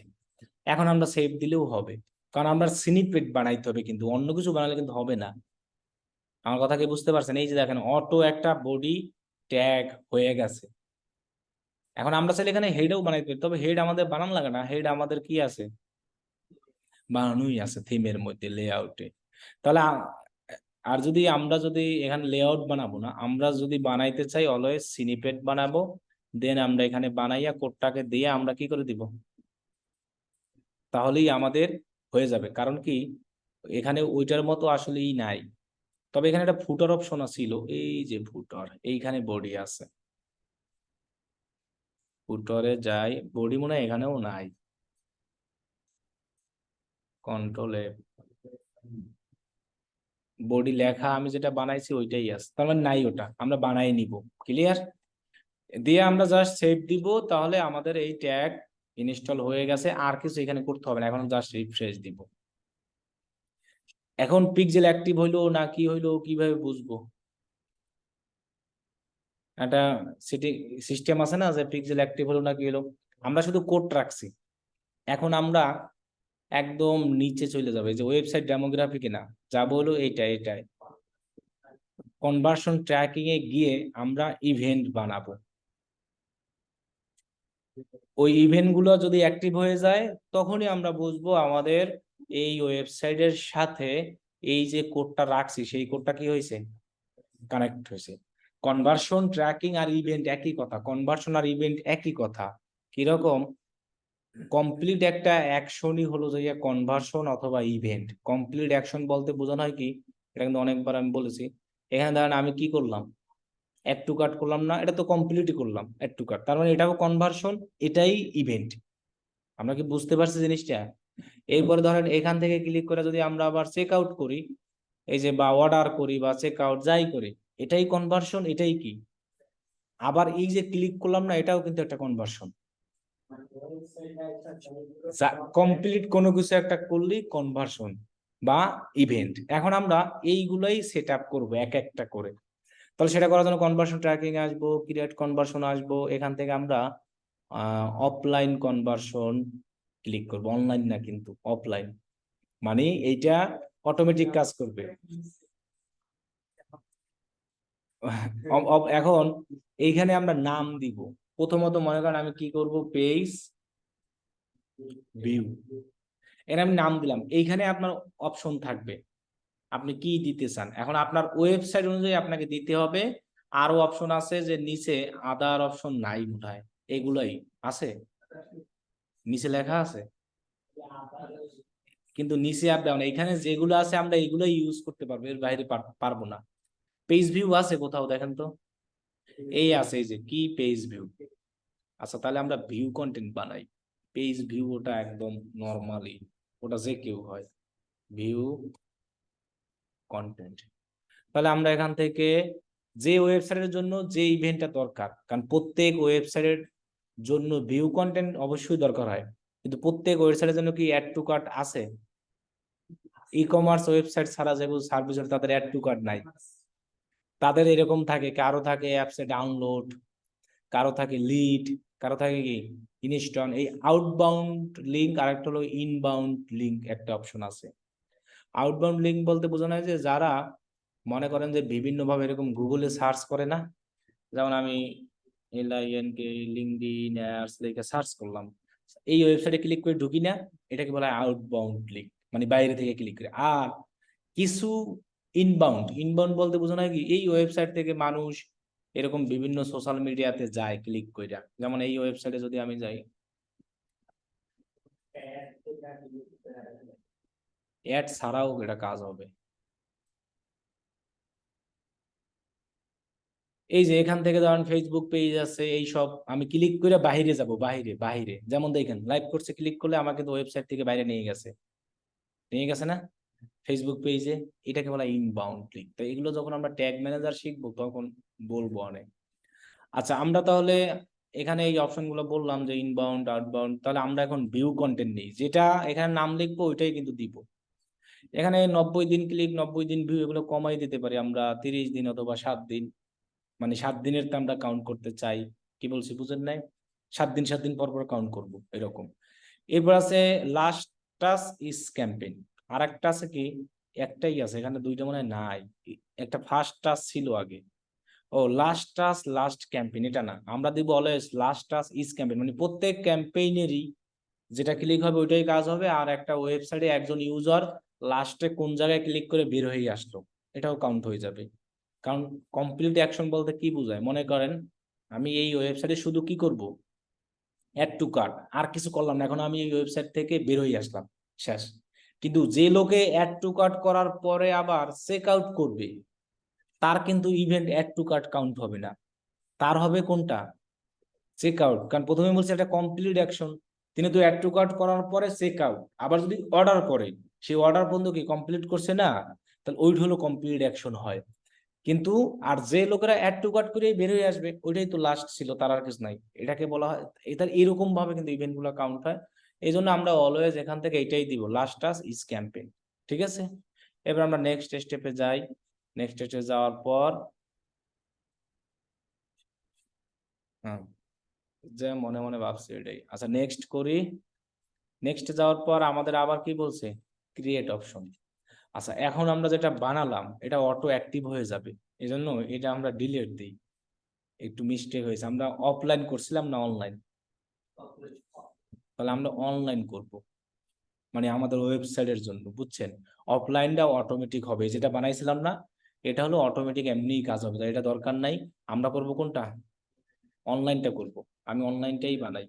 এখন আমরা সেভ দিলেও হবে, কারণ আমরা স্নিপেট বানাইতে হবে, কিন্তু অন্য কিছু বানালে কিন্তু হবে না। আমার কথা কি বুঝতে পারছেন? এই যে দেখেন, অটো একটা বডি ট্যাগ হয়ে গেছে। এখন আমরা চাইলে এখানে হেডও বানাইতে পারি, তবে হেড আমাদের বানানো লাগে না, হেড আমাদের কি আছে, বানানোই আছে থিমের মধ্যে, লেআউটে। তাহলে আর যদি আমরা যদি এখানে লেআউট বানাবো না, আমরা যদি বানাইতে চাই অলওয়েজ স্নিপেট বানাবো, দেন আমরা এখানে বানাইয়া কোডটাকে দিয়ে আমরা কি করে দিব, তাহলেই আমাদের হয়ে যাবে। কারণ কি, এখানে ওইটার মতো আসলেই নাই। তবে এখানে একটা ফুটার অপশন ছিল, এই যে ফুটার, এইখানে বডি আছে, ফুটারে যাই, বডি মনে হয় এখানেও নাই, কন্ট্রোলে বডি লেখা আমি যেটা বানাইছি ওইটাই আছে, তার মানে নাই, ওটা আমরা বানাই নিব। ক্লিয়ার? দিয়ে আমরা জাস্ট সেভ দিব, তাহলে আমাদের এই ট্যাগ ইনস্টল হয়ে গেছে, আর কিছু এখানে করতে হবে না, এখন জাস্ট রিফ্রেশ দিব। এখন পিক্সেল অ্যাক্টিভ হইলো না কি হইলো কিভাবে বুঝবো? একটা সিস্টেম আছে না, যে পিক্সেল অ্যাক্টিভ হলো না কি হলো। আমরা শুধু কোড রাখছি, এখন আমরা একদম নিচে চলে যাবে, যে ওয়েবসাইট ডেমোগ্রাফিকে না, যাবো হলো এইটাই কনভার্সন ট্র্যাকিং এ গিয়ে আমরা ইভেন্ট বানাবো। ওই ইভেন্ট গুলো যদি অ্যাক্টিভ হয়ে যায়, তখনই আমরা বুঝবো আমাদের এই ওয়েবসাইটের সাথে এই যে কোডটা রাখছি সেই কোডটা কি হয়েছে, কানেক্ট হয়েছে। কনভার্সন ট্র্যাকিং আর ইভেন্ট একই কথা, কনভার্সন আর ইভেন্ট একই কথা। কিরকম? কমপ্লিট একটা অ্যাকশনই হলো যে কনভার্সন অথবা ইভেন্ট। কমপ্লিট অ্যাকশন বলতে বোঝানো হয় কি, এটা কিন্তু অনেকবার আমি বলেছি। এখানে ধরেন আমি কি করলাম, অ্যাড টু কার্ট করলাম না, এটা তো কমপ্লিটই করলাম, অ্যাড টু কার্ট, তার মানে এটাও কনভার্সন, এটাই ইভেন্ট। আমরা কি বুঝতে পারছি জিনিসটা? এরপরে ধরেন এখান থেকে ক্লিক করে যদি আমরা আবার চেক আউট করি, এই যে বা অর্ডার করি বা চেক আউট যাই করি, এটাই কনভার্সন, এটাই কি। আবার এই যে ক্লিক করলাম না, এটাও কিন্তু একটা কনভার্সন। কমপ্লিট কোনো কিছু একটা করলেই কনভার্সন বা ইভেন্ট। এখন আমরা এইগুলাই সেট আপ করবো এক একটা করে। তাহলে সেটা করার জন্য কনভার্সন ট্র্যাকিং আসবো, ক্রিয়েট কনভার্সন আসবো, এখান থেকে আমরা অফলাইন কনভার্সন ক্লিক করবো, অনলাইন না কিন্তু অফলাইন, মানে এইটা অটোমেটিক কাজ করবে। এখন এইখানে আমরা নাম দিব। প্রথমত মনে করেন আমি কি করব, পেজ ভিউ। এর আমি নাম দিলাম, এইখানে আপনার অপশন থাকবে আপনি কি দিতে চান। এখন আপনার ওয়েবসাইট অনুযায়ী আপনাকে দিতে হবে। আরো অপশন আছে যে নিচে আদার অপশন নাই বোধহয়, এগুলাই আছে, নিচে লেখা আছে কিন্তু নিচে আর দেওয়া না। এখানে যেগুলো আছে আমরা এগুলোই ইউজ করতে পারবো, এর বাইরে পারবো না। পেজ ভিউ আছে কোথাও দেখেন তো, এই আছে, এই যে কি পেজ ভিউ। আচ্ছা তাহলে আমরা ভিউ কন্টেন্ট বানাই। পেজ ভিউ ওটা একদম নরমালি, ওটা যে কেউ হয় ভিউ কন্টেন্ট। তাহলে আমরা এখান থেকে যে ওয়েবসাইটের জন্য যে ইভেন্টটা দরকার, কারণ প্রত্যেক ওয়েবসাইটের জন্য ভিউ কন্টেন্ট অবশ্যই দরকার হয়, কিন্তু প্রত্যেক ওয়েবসাইটের জন্য কি অ্যাড টু কার্ট আছে? ই কমার্স ওয়েবসাইট ছাড়া যেগুলো সার্ভিস, তাদের অ্যাড টু কার্ট নাই। তাদের এরকম থাকে, কারো থাকে অ্যাপসে ডাউনলোড, কারো থাকে লিড, কারো থাকে কি ইনস্টল। এই আউটবাউন্ড লিঙ্ক আর একটা হলো ইনবাউন্ড লিঙ্ক, একটা অপশন আছে। আউটবাউন্ড লিঙ্ক বলতে বোঝানো হয় যে যারা মনে করেন যে বিভিন্নভাবে এরকম গুগলে সার্চ করে না, যেমন আমি LINK লিঙ্কডিন অ্যাডস লিখে সার্চ করলাম, এই ওয়েবসাইটে ক্লিক করে ঢুকি না, এটাকে বলা হয় আউটবাউন্ড লিঙ্ক, মানে বাইরে থেকে ক্লিক করে। আর কিছু ইনবাউন্ড, ইনবাউন্ড বলতে বোঝানো হয় কি এই ওয়েবসাইট থেকে মানুষ এরকম বিভিন্ন সোশ্যাল মিডিয়াতে যায় ক্লিক করে। যেমন এই ওয়েবসাইটে যদি আমি যাই, অ্যাড ছাড়াও এটা কাজ হবে। এই যে এখান থেকে ধরেন ফেসবুক পেজ আছে, এই সব আমি ক্লিক করে বাইরে যাব, বাইরে বাইরে যেমন দেখেন লাইভ কোর্সে ক্লিক করলে আমাকে তো ওয়েবসাইট থেকে বাইরে নিয়ে গেছে, নিয়ে গেছে না ফেসবুক পেজে। এটাকে বলা ইনবাউন্ড লিঙ্ক। তো এগুলো যখন আমরা ট্যাগ ম্যানেজার শিখবো তখন বলবো অনেক। আচ্ছা আমরা তাহলে এখানে এই অপশনগুলো বললাম যে ইনবাউন্ড আউটবাউন্ড, তাহলে আমরা এখন ভিউ কন্টেন্ট নিই, যেটা এখানে নাম লিখবো ওইটাই কিন্তু দিব। এখানে 90 দিন ক্লিক, 90 দিন ভিউ, এগুলো কমাই দিতে পারি আমরা 30 দিন অথবা 7 দিন, মানে 7 দিনের তো আমরা কাউন্ট করতে চাই। কি বলছি বুঝেন নাই? 7 দিন 7 দিন পর পর কাউন্ট করবো এরকম। এরপর আছে লাস্ট টাচ ইজ ক্যাম্পেইন। আর একটা আছে কি, একটাই আছে এখানে, দুইটা মনে হয় নাই। একটা ফার্স্ট টাচ ছিল আগে, ও লাস্ট টাচ লাস্ট ক্যাম্পেইন, এটা না, আমরা দিব always last touch is campaign, মানে প্রত্যেক ক্যাম্পেইনেরই যেটা ক্লিক হবে ওইটাই কাজ হবে। আর একটা ওয়েবসাইটে একজন ইউজার লাস্টে কোন জায়গায় ক্লিক করে বের হয়ে আসলো, এটাও কাউন্ট হয়ে যাবে। কারণ কমপ্লিট অ্যাকশন বলতে কি বোঝায়, মনে করেন আমি এই ওয়েবসাইটে শুধু কি করব, অ্যাড টু কার্ট, আর কিছু করলাম না, এখন আমি এই ওয়েবসাইট থেকে বের হয়ে আসলাম, শেষ। কিন্তু যে লোকে অ্যাড টু কার্ট করার পরে আবার চেক আউট করবে, তার কিন্তু event add to cart count হবে না, তার হবে কোনটা, চেক আউট। কারণ প্রথমে বলছে একটা কমপ্লিট অ্যাকশন, তিনি তো অ্যাড টু কার্ট করার পরে চেক আউট, আবার যদি অর্ডার করে সেই অর্ডার পর্যন্ত কি কমপ্লিট করছে না, তাহলে ওইটা হলো কমপ্লিট অ্যাকশন হয়। কিন্তু আর যে লোকেরা অ্যাড টু কার্ট করে বের হয়ে আসবে ওইটাই তো লাস্ট ছিল, তার আর কিছু নাই, এটাকে বলা হয়। এটা এরকম ভাবে কিন্তু ইভেন্ট গুলো কাউন্ট হয়। এই জন্য আমরা অলওয়েজ এখান থেকে এটাই দিব, লাস্ট টাচ ইজ ক্যাম্পেইন। ঠিক আছে, এবার আমরা নেক্সট স্টেপে যাই। নেক্সট স্টেপে যাওয়ার পর হ্যাঁ, যে মনে মনে ভাবছি এটাই। আচ্ছা নেক্সট করি। নেক্সট যাওয়ার পর আমাদের আবার কি বলছে, ক্রিয়েট অপশন। আচ্ছা এখন আমরা যেটা বানালাম এটা অটো অ্যাক্টিভ হয়ে যাবে, এই জন্য এটা আমরা ডিলিট দিই। একটু মিস্টেক হয়েছে, আমরা অফলাইন করছিলাম না অনলাইন, তাহলে আমরা অনলাইন করব, মানে আমাদের ওয়েবসাইটের জন্য, বুঝছেন। অফলাইনটা অটোমেটিক হবে, যেটা বানাইছিলাম না এটা হলো অটোমেটিক এমনিই কাজ হবে, তাই এটা দরকার নাই। আমরা করব কোনটা, অনলাইনটা করব। আমি অনলাইনটাই বানাই,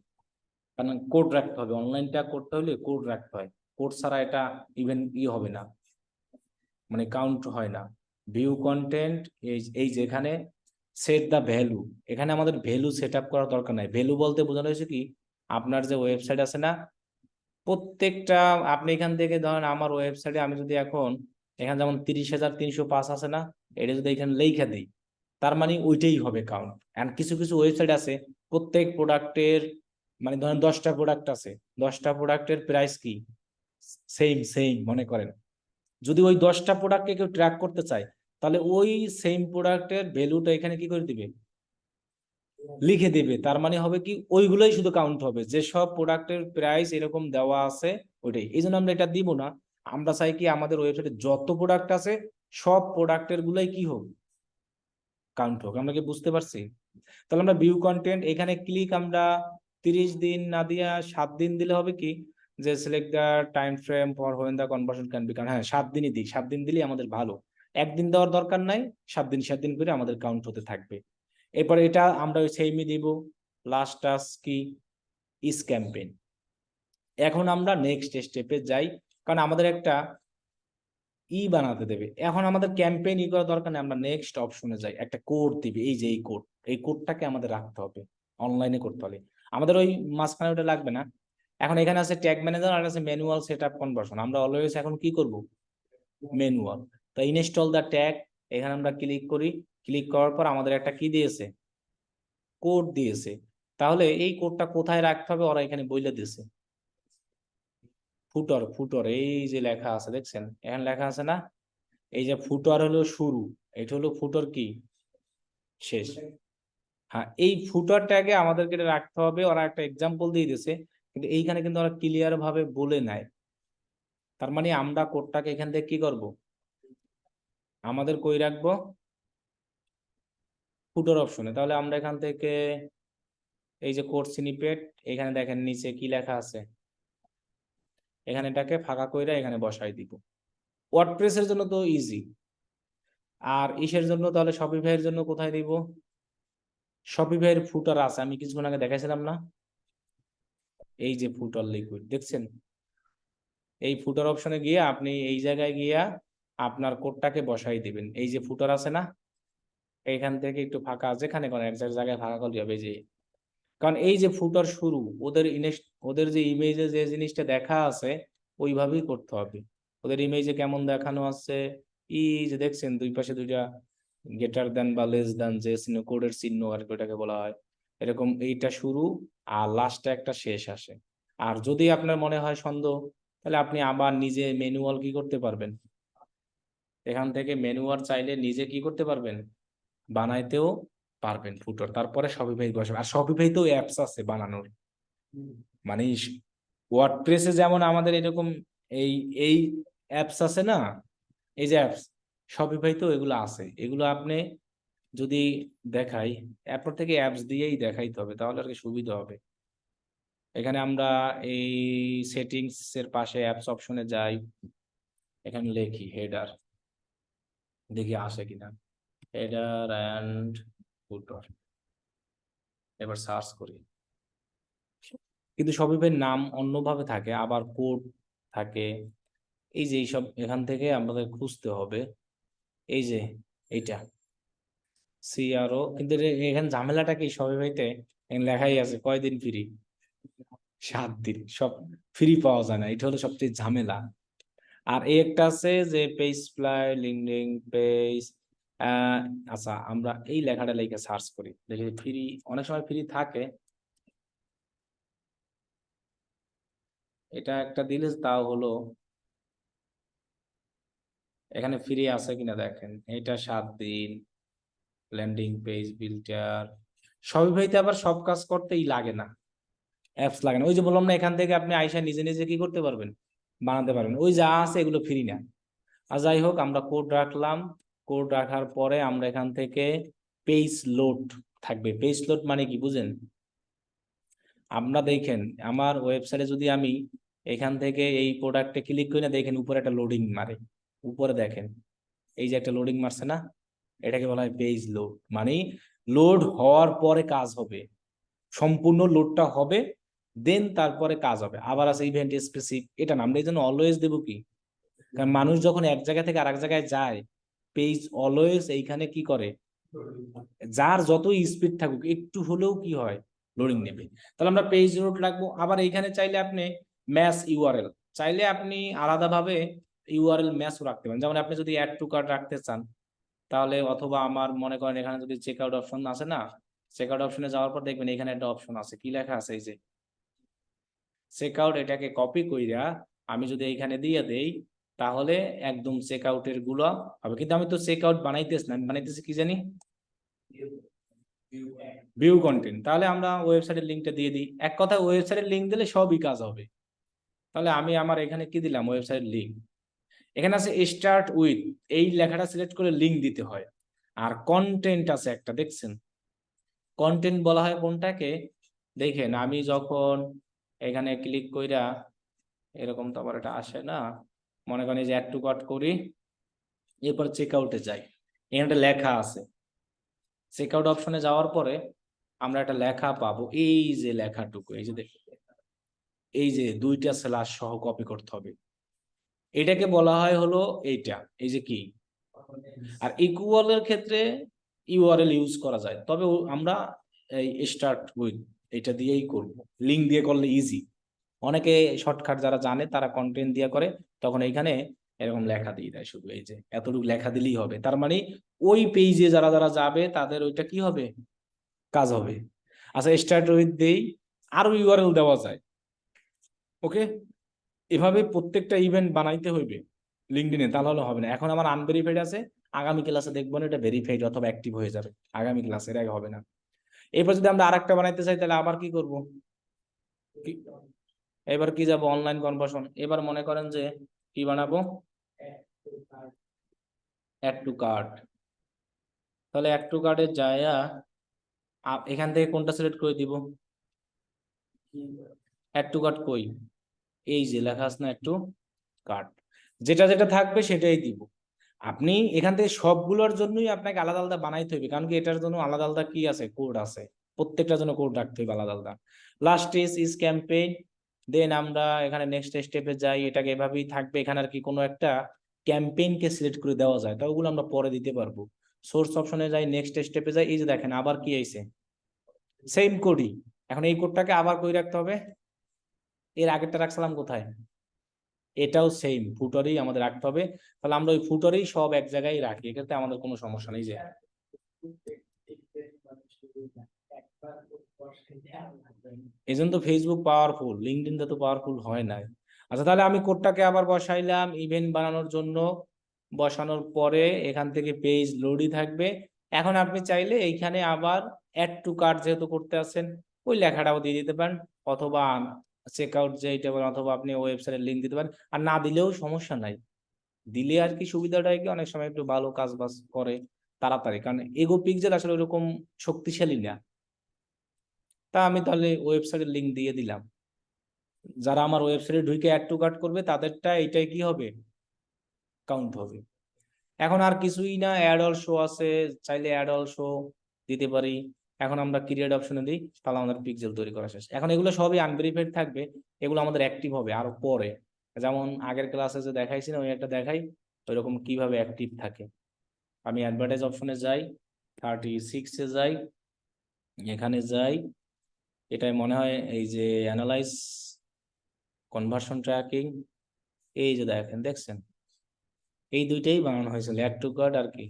কারণ কোড রাখতে হবে, অনলাইনটা করতে হলে কোড রাখতে হয়, কোড ছাড়া এটা ইভেন হবে না, মানে কাউন্ট হয় না। ভিউ কন্টেন্ট, এই যেখানে সেট দা ভ্যালু, এখানে আমাদের ভ্যালু সেট আপ করার দরকার নাই। ভ্যালু বলতে বোঝানো হয়েছে কি, আপনার যে ওয়েবসাইট আছে না, প্রত্যেকটা, আপনি এখান থেকে ধরেন আমার ওয়েবসাইটে আমি যদি এখন এখানে যেমন 30,305 আছে না, এটা যদি এখানে লেখা দিই, তার মানে ওইটাই হবে কাউন্ট। এন্ড কিছু কিছু ওয়েবসাইট আছে প্রত্যেক প্রোডাক্টের, মানে ধরেন 10টা প্রোডাক্ট আছে, 10টা প্রোডাক্টের প্রাইস কি সেম সেম মনে করেন। যদি ওই 10টা প্রোডাক্টকে কেউ ট্র্যাক করতে চায়, তাহলে ওই সেম প্রোডাক্টের ভ্যালুটা এখানে কি করে দিবে, লিখে দিবে। তার মানে হবে কি ওইগুলোই শুধু কাউন্ট হবে, যে সব প্রোডাক্টের প্রাইস এরকম দেওয়া আছে ওইটাই। এই জন্য আমরা এটা দিব না, আমরা চাই কি আমাদের ওয়েবসাইটে যত প্রোডাক্ট আছে সব প্রোডাক্টের গুলাই কি হোক, কাউন্ট হোক। আমরা কি বুঝতে পারছি? তাহলে আমরা ভিউ কন্টেন্ট এখানে ক্লিক আমরা 30 দিন না দিয়া 7 দিন দিলে হবে কি, যে select the time frame for when the conversion can be count. হ্যাঁ 7 দিনই দিই, 7 দিন দিলেই আমাদের ভালো, একদিন দেওয়ার দরকার নাই, 7 দিন করে আমাদের কাউন্ট হতে থাকবে। এরপরে এটা আমরা ওই সেমই দিব, লাস্ট টাস্ক কি ইস ক্যাম্পেইন। এখন আমরা নেক্সট স্টেপে যাই, কারণ আমাদের একটা বানাতে দেবে। এখন আমাদের ক্যাম্পেইন করার দরকার নেই, আমরা নেক্সট অপশনে যাই, একটা কোড দিবে, এই যে এই কোড, এই কোডটাকে আমাদের রাখতে হবে, অনলাইনে করতে হবে, আমাদের ওই মাঝখানে ওটা লাগবে না। এখন এখানে আছে ট্যাগ ম্যানেজার আর আছে ম্যানুয়াল সেটআপ কনভার্সন, আমরা অলওয়েজ এখন কি করব, ম্যানুয়াল। তো ইনস্টল দ্য ট্যাগ, এখানে আমরা ক্লিক করি, ক্লিক করার পর আমাদের একটা কি দিয়েছে, কোড দিয়েছে। তাহলে এই কোডটা কোথায় রাখতে হবে ওরা এখানে বলে দিয়েছে, ফুটর, ফুটর এই যে লেখা আছে দেখছেন, এখানে লেখা আছে না, এই যে ফুটর হলো শুরু, এটা হলো ফুটর কি শেষ। হ্যাঁ এই ফুটার ট্যাগে আমাদেরকে এটা রাখতে হবে, ওরা একটা এক্সাম্পল দিয়ে দিয়েছে, কিন্তু এইখানে কিন্তু ওরা ক্লিয়ার ভাবে বলে নাই। তার মানে আমরা কোডটাকে এখান থেকে কি করব, আমাদের কই রাখবো, ফুটার অপশনে। তাহলে আমরা এখান থেকে এই যে কোড স্নিপেট, এখানে দেখেন নিচে কি লেখা আছে, এখানে এটাকে ফাঁকা কইরা এখানে বসাই দিব। ওয়ার্ডপ্রেসের জন্য তো ইজি, আর ইসের জন্য তাহলে শপিফাইয়ের জন্য কোথায় দিব, শপিফাইয়ের ফুটার আছে, আমি কিছুক্ষণ আগে দেখাইছিলাম না, এই যে ফুটার লিকুইড দেখছেন, এই ফুটার অপশনে গিয়ে আপনি এই জায়গায় গিয়া আপনার কোডটাকে বসাই দিবেন, এই যে ফুটার আছে না, এইখান থেকে একটু ফাঁকা, যেখানে কোনো এক জায়গায় ফাঁকা করলে হবে যে, কারণ এই যে ফুটার শুরু, ওদের যে ইমেজে যে জিনিসটা দেখা আছে ওইভাবেই করতে হবে। ওদের ইমেজে কেমন দেখানো আছে, যে দেখছেন দুই পাশে দুইটা গ্রেটার দেন বা লেস দেন যে চিহ্ন, কোডের চিহ্ন আর কি ওটাকে বলা হয়, এরকম এইটা শুরু আর লাস্টে একটা শেষ আসে। আর যদি আপনার মনে হয় সন্দেহ, তাহলে আপনি আবার নিজে ম্যানুয়াল কি করতে পারবেন, এখান থেকে ম্যানুয়াল চাইলে নিজে কি করতে পারবেন, বানাইতেও পারবেন ফুটার। তারপরে শপিফাই বসাবেন, আর শপিফাইতেও অ্যাপস আছে বানানোর, মানে ওয়ার্ডপ্রেসে যেমন আমাদের এরকম এই এই অ্যাপস আছে না, এই যে অ্যাপস, শপিফাইতেও এগুলো আছে, এগুলো আপনি যদি দেখাই, এরপর থেকে অ্যাপস দিয়েই দেখাইতে হবে, তাহলে আর কি সুবিধা হবে। এখানে আমরা এই সেটিংস এর পাশে অ্যাপস অপশনে যাই, এখানে লিখি হেডার, দেখি আসে কিনা, হেডার অ্যান্ড ফুটার, এবার সার্চ করি, কিন্তু শপিফাইয়ের নাম অন্যভাবে থাকে, আবার কোড থাকে, এই যে এইসব এখান থেকে আমাদের খুঁজতে হবে, এই যে এইটা সিআরও, কিন্তু এখানে ঝামেলাটা কি, শপিফাইতে এখানে লেখাই আছে কয়দিন ফ্রি, 7 দিন, সব ফ্রি পাওয়া যায় না, এটা হলো সবচেয়ে ঝামেলা। আর এই একটা আছে যে পেজ ফ্লাই লিঙ্কডিন পেজ, আচ্ছা আমরা এই লেখাটা লিখে সার্চ করি, দেখি ফ্রি, অনেক সময় ফ্রি থাকে, এটা একটা দিলে তাও হলো, এখানে ফ্রি আছে কিনা দেখেন, এটা 7 দিন, ল্যান্ডিং পেজ বিল্ডার, শপিফাইতে আবার সব কাজ করতেই লাগে না, অ্যাপস লাগে না, ওই যে বললাম না, এখান থেকে আপনি আইসা নিজে নিজে কি করতে পারবেন, বানাতে পারবেন, ওই যা আছে এগুলো ফ্রি না। আর যাই হোক আমরা কোড রাখলাম, কোড রাখার পরে আমরা এখান থেকে পেজ লোড থাকবে, পেজ লোড মানে কি বুঝেন, আমরা দেখেন আমার ওয়েবসাইটে যদি আমি এখান থেকে এই প্রোডাক্টে ক্লিক করি না, দেখেন উপরে একটা লোডিং মারে, উপরে দেখেন এই যে একটা লোডিং মারছে না, এটাকে বলা হয় পেজ লোড, মানে লোড হওয়ার পরে কাজ হবে, সম্পূর্ণ লোডটা হবে, দেন তারপরে কাজ হবে। আবার আছে ইভেন্ট স্পেসিফিক, এটা না, আমরা এই জন্য অলওয়েজ দেবো কি, কারণ মানুষ যখন এক জায়গা থেকে আরেক জায়গায় যায়, পেজ অলওয়েজ এইখানে কি করে, যার যত স্পিড থাকুক একটু হলেও কি হয়, লোডিং নেবে। তাহলে আমরা পেজ লোড রাখবো। আবার এইখানে চাইলে আপনি ম্যাচ ইউআরএল, চাইলে আপনি আলাদাভাবে ইউআরএল ম্যাচও রাখতে পারেন, যেমন আপনি যদি অ্যাড টু কার্ট রাখতে চান, তাহলে অথবা আমার মনে করেন এখানে যদি চেক আউট অপশন আছে না, চেক আউট অপশনে যাওয়ার পর দেখবেন এখানে একটা অপশন আছে, কি লেখা আছে, এই যে চেক আউট, এটাকে কপি কইরা আমি যদি এইখানে দিয়ে দেই, তাহলে একদম চেক আউটের গুলো হবে। কিন্তু আমি তো চেক আউট বানাইতেছি না, আমি বানাইতেছি কি জানি, ভিউ কন্টেন্ট। তাহলে আমরা ওয়েবসাইটের লিঙ্কটা দিয়ে দিই, এক কথা ওয়েবসাইটের লিঙ্ক দিলে সবই কাজ হবে। তাহলে আমি আমার এখানে কি দিলাম, ওয়েবসাইটের লিঙ্ক, এখানে আছে স্টার্ট উইথ, এই লেখাটা সিলেক্ট করে লিঙ্ক দিতে হয়। আর কন্টেন্ট আছে একটা দেখছেন, কন্টেন্ট বলা হয় কোনটাকে, দেখেন আমি যখন এখানে ক্লিক কইরা এরকম তো আবার এটা আসে না, মনে করেন এই যে অ্যাড টু কার্ট করি, এরপর চেক আউটে যাই, এখানে লেখা আছে, চেক আউট অপশনে যাওয়ার পরে আমরা একটা লেখা পাবো, এই যে লেখাটুকু, এই যে এই যে 2টা স্ল্যাশ সহ কপি করতে হবে, এটাকে বলা হয় হলো এইটা, এই যে কি। আর ইকুয়ালের ক্ষেত্রে ইউআরএল ইউজ করা যায়, তবে আমরা এই স্টার্ট উইথ এটা দিয়েই করব, লিঙ্ক দিয়ে করলে ইজি। অনেকে শর্টকাট যারা জানে তারা কন্টেন্ট দিয়ে করে, তখন এইখানে এরকম লেখা দিয়ে দেয়, শুধু এই যে এতটুকু লেখা দিলেই হবে, তার মানে ওই পেজে যারা যারা যাবে তাদের ওইটা কি হবে, কাজ হবে। আচ্ছা স্টার্ট উইথ দেই, আরো ইউআরএল দেওয়া যায়, ওকে। এভাবে প্রত্যেকটা ইভেন্ট বানাইতে হইবে লিঙ্কডইনে, তাহলে হবে না। এখন আমার আনভেরিফাইড আছে, আগামী ক্লাসে দেখবো না এটা ভেরিফাইড অথবা অ্যাক্টিভ হয়ে যাবে, আগামী ক্লাসে, এর আগে হবে না। এরপর যদি আমরা আরেকটা বানাইতে চাই তাহলে আবার কি করব, এবার কি যাব, অনলাইন কনভার্সন। এবার মনে করেন যে কি বানাবো, অ্যাড টু কার্ট। তাহলে অ্যাড টু কার্টে যায়া এখান থেকে কোনটা সিলেক্ট করে দিব, অ্যাড টু কার্ট কই, এই যে লেখা আছে না অ্যাড টু কার্ট, যেটা যেটা থাকবে সেটাই দিব। আপনি এখান থেকে সবগুলোর জন্যই আপনাকে আলাদা আলাদা বানাইতে হবে, কারণ কি এটার জন্য আলাদা আলাদা কি আছে, কোড আছে, প্রত্যেকটার জন্য কোড রাখতে হবে আলাদা আলাদা। লাস্ট ইজ ক্যাম্পেইন, দেন আমরা এখানে নেক্সট স্টেপে যাই, এটাকে এভাবেই থাকবে। এখানে আর কি কোনো একটা ক্যাম্পেইনকে সিলেক্ট করে দেওয়া যায়, তো ওগুলো আমরা পরে দিতে পারবো। সোর্স অপশনে যাই, নেক্সট স্টেপে যাই, এই যে দেখেন আবার কি আইছে, সেম কোডই। এখন এই কোডটাকে আবার কই রাখতে হবে, এর আগেরটা রাখছিলাম কোথায়, এটাও সেম ফুটারেই আমাদের রাখতে হবে। তাহলে আমরা ওই ফুটারেই সব এক জায়গায় রাখি, এক্ষেত্রে আমাদের কোনো সমস্যা নেই। যে এই জন্য তো ফেসবুক পাওয়ারফুল, লিঙ্কডইন তো পাওয়ারফুল হয় নাই। আচ্ছা তাহলে আমি কোডটাকে আবার বসাইলাম ইভেন্ট বানানোর জন্য, বসানোর পরে এখান থেকে পেজ লোডই থাকবে। এখন আপনি চাইলে এইখানে আবার অ্যাড টু কার্ট যেহেতু করতে আছেন, ওই লেখাটাও দিয়ে দিতে পারেন, অথবা চেক আউট যেটা বলেন, অথবা আপনি ওয়েবসাইটের লিঙ্ক দিতে পারেন। আর না দিলেও সমস্যা নাই, দিলে আর কি সুবিধাটা কি অনেক সময় একটু ভালো কাজ বাজ করে তাড়াতাড়ি, কারণ এগো পিক্সেল আসলে ওরকম শক্তিশালী না। তা আমি তাহলে ওয়েবসাইটের লিঙ্ক দিয়ে দিলাম, যারা আমার ওয়েবসাইটে ঢুকে অ্যাড টু কার্ট করবে তাদেরটা এইটাই কি হবে, কাউন্ট হবে। এখন আর কিছুই না, অ্যাড অল শো আছে, চাইলে অ্যাড অল শো দিতে পারি। এখন আমরা ক্রিয়েট অপশনে দিই, তাহলে আমাদের পিক্সেল তৈরি করা শেষ। এখন এগুলো সবই আনভেরিফাইড থাকবে, এগুলো আমাদের অ্যাক্টিভ হবে আরো পরে, যেমন আগের ক্লাসে যে দেখাইছি না, ওই একটা দেখাই ওইরকম কিভাবে অ্যাক্টিভ থাকে। আমি অ্যাডভার্টাইজ অপশনে যাই, 36-এ যাই, এখানে যাই, এটাই মনে হয় এই যে অ্যানালাইজ কনভার্সন ট্র্যাকিং, এই যে দেখেন, দেখছেন এই দুইটাই বানানো হয়েছিল, অ্যাড টু কার্ট আর কি,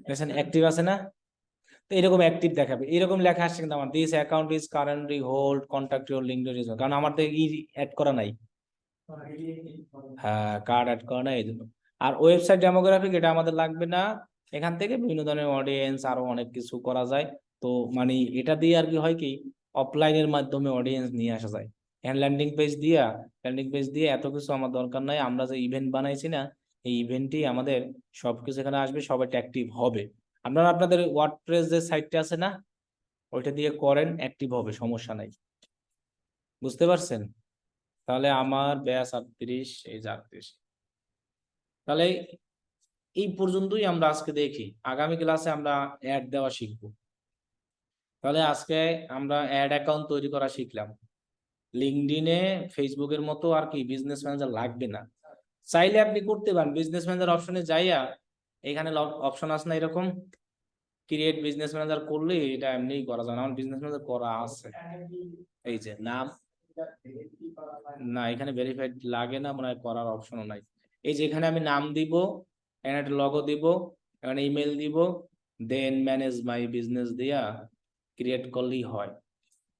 দেখছেন অ্যাক্টিভ আছে না। তো এরকম অ্যাক্টিভ দেখাবে, এরকম লেখা আসছে কিন্তু আমার this account is currently hold contact your linked, কারণ আমার তো অ্যাড করা নাই, হ্যাঁ কার্ড অ্যাড করা নাই এই জন্য। আর ওয়েবসাইট ডেমোগ্রাফিক এটা আমাদের লাগবে না, এখান থেকে বিভিন্ন ধরনের অডিয়েন্স আরো অনেক কিছু করা যায়। তো মানে এটা দিয়ে আর কি হয় কি, অফলাইনের মাধ্যমে অডিয়েন্স নিয়ে আসা যায়। এখানে ল্যান্ডিং পেজ দিয়ে এত কিছু আমার দরকার নাই, আমরা যে ইভেন্ট বানাইছি না, এই ইভেন্টই আমাদের সবকিছু এখানে আসবে, সবাই অ্যাক্টিভ হবে। আপনারা আপনাদের ওয়ার্ডপ্রেস যে সাইটটা আছে না, ওইটা দিয়ে করেন, অ্যাক্টিভ হবে, সমস্যা নাই। বুঝতে পারছেন? তাহলে আমার ব্যাস 38, এই যে 38। তাহলে এই পর্যন্তই আমরা আজকে দেখি, আগামী ক্লাসে আমরা অ্যাড দেওয়া শিখবো। তাহলে আজকে আমরা অ্যাড অ্যাকাউন্ট তৈরি করা শিখলাম। লিঙ্কডইনে ফেসবুকের মতো আর কি বিজনেস ম্যানেজার লাগবে না, চাইলে আপনি করতে পারেন। বিজনেস ম্যানেজার অপশনে যাইয়া এখানে অপশন আছে না এরকম, ক্রিয়েট বিজনেস ম্যানেজার করলে এটা এমনিই করা যায় না, আমার বিজনেস ম্যানেজার করা আছে, এই যে নাম, না এখানে ভেরিফাইড লাগে না মনে হয়, করার অপশনও নাই। এই যে এখানে আমি নাম দিব, এখানে একটা লগো দিব, এখানে ইমেল দিব, দেন ম্যানেজ মাই বিজনেস দিয়া ক্রিয়েট করলেই হয়।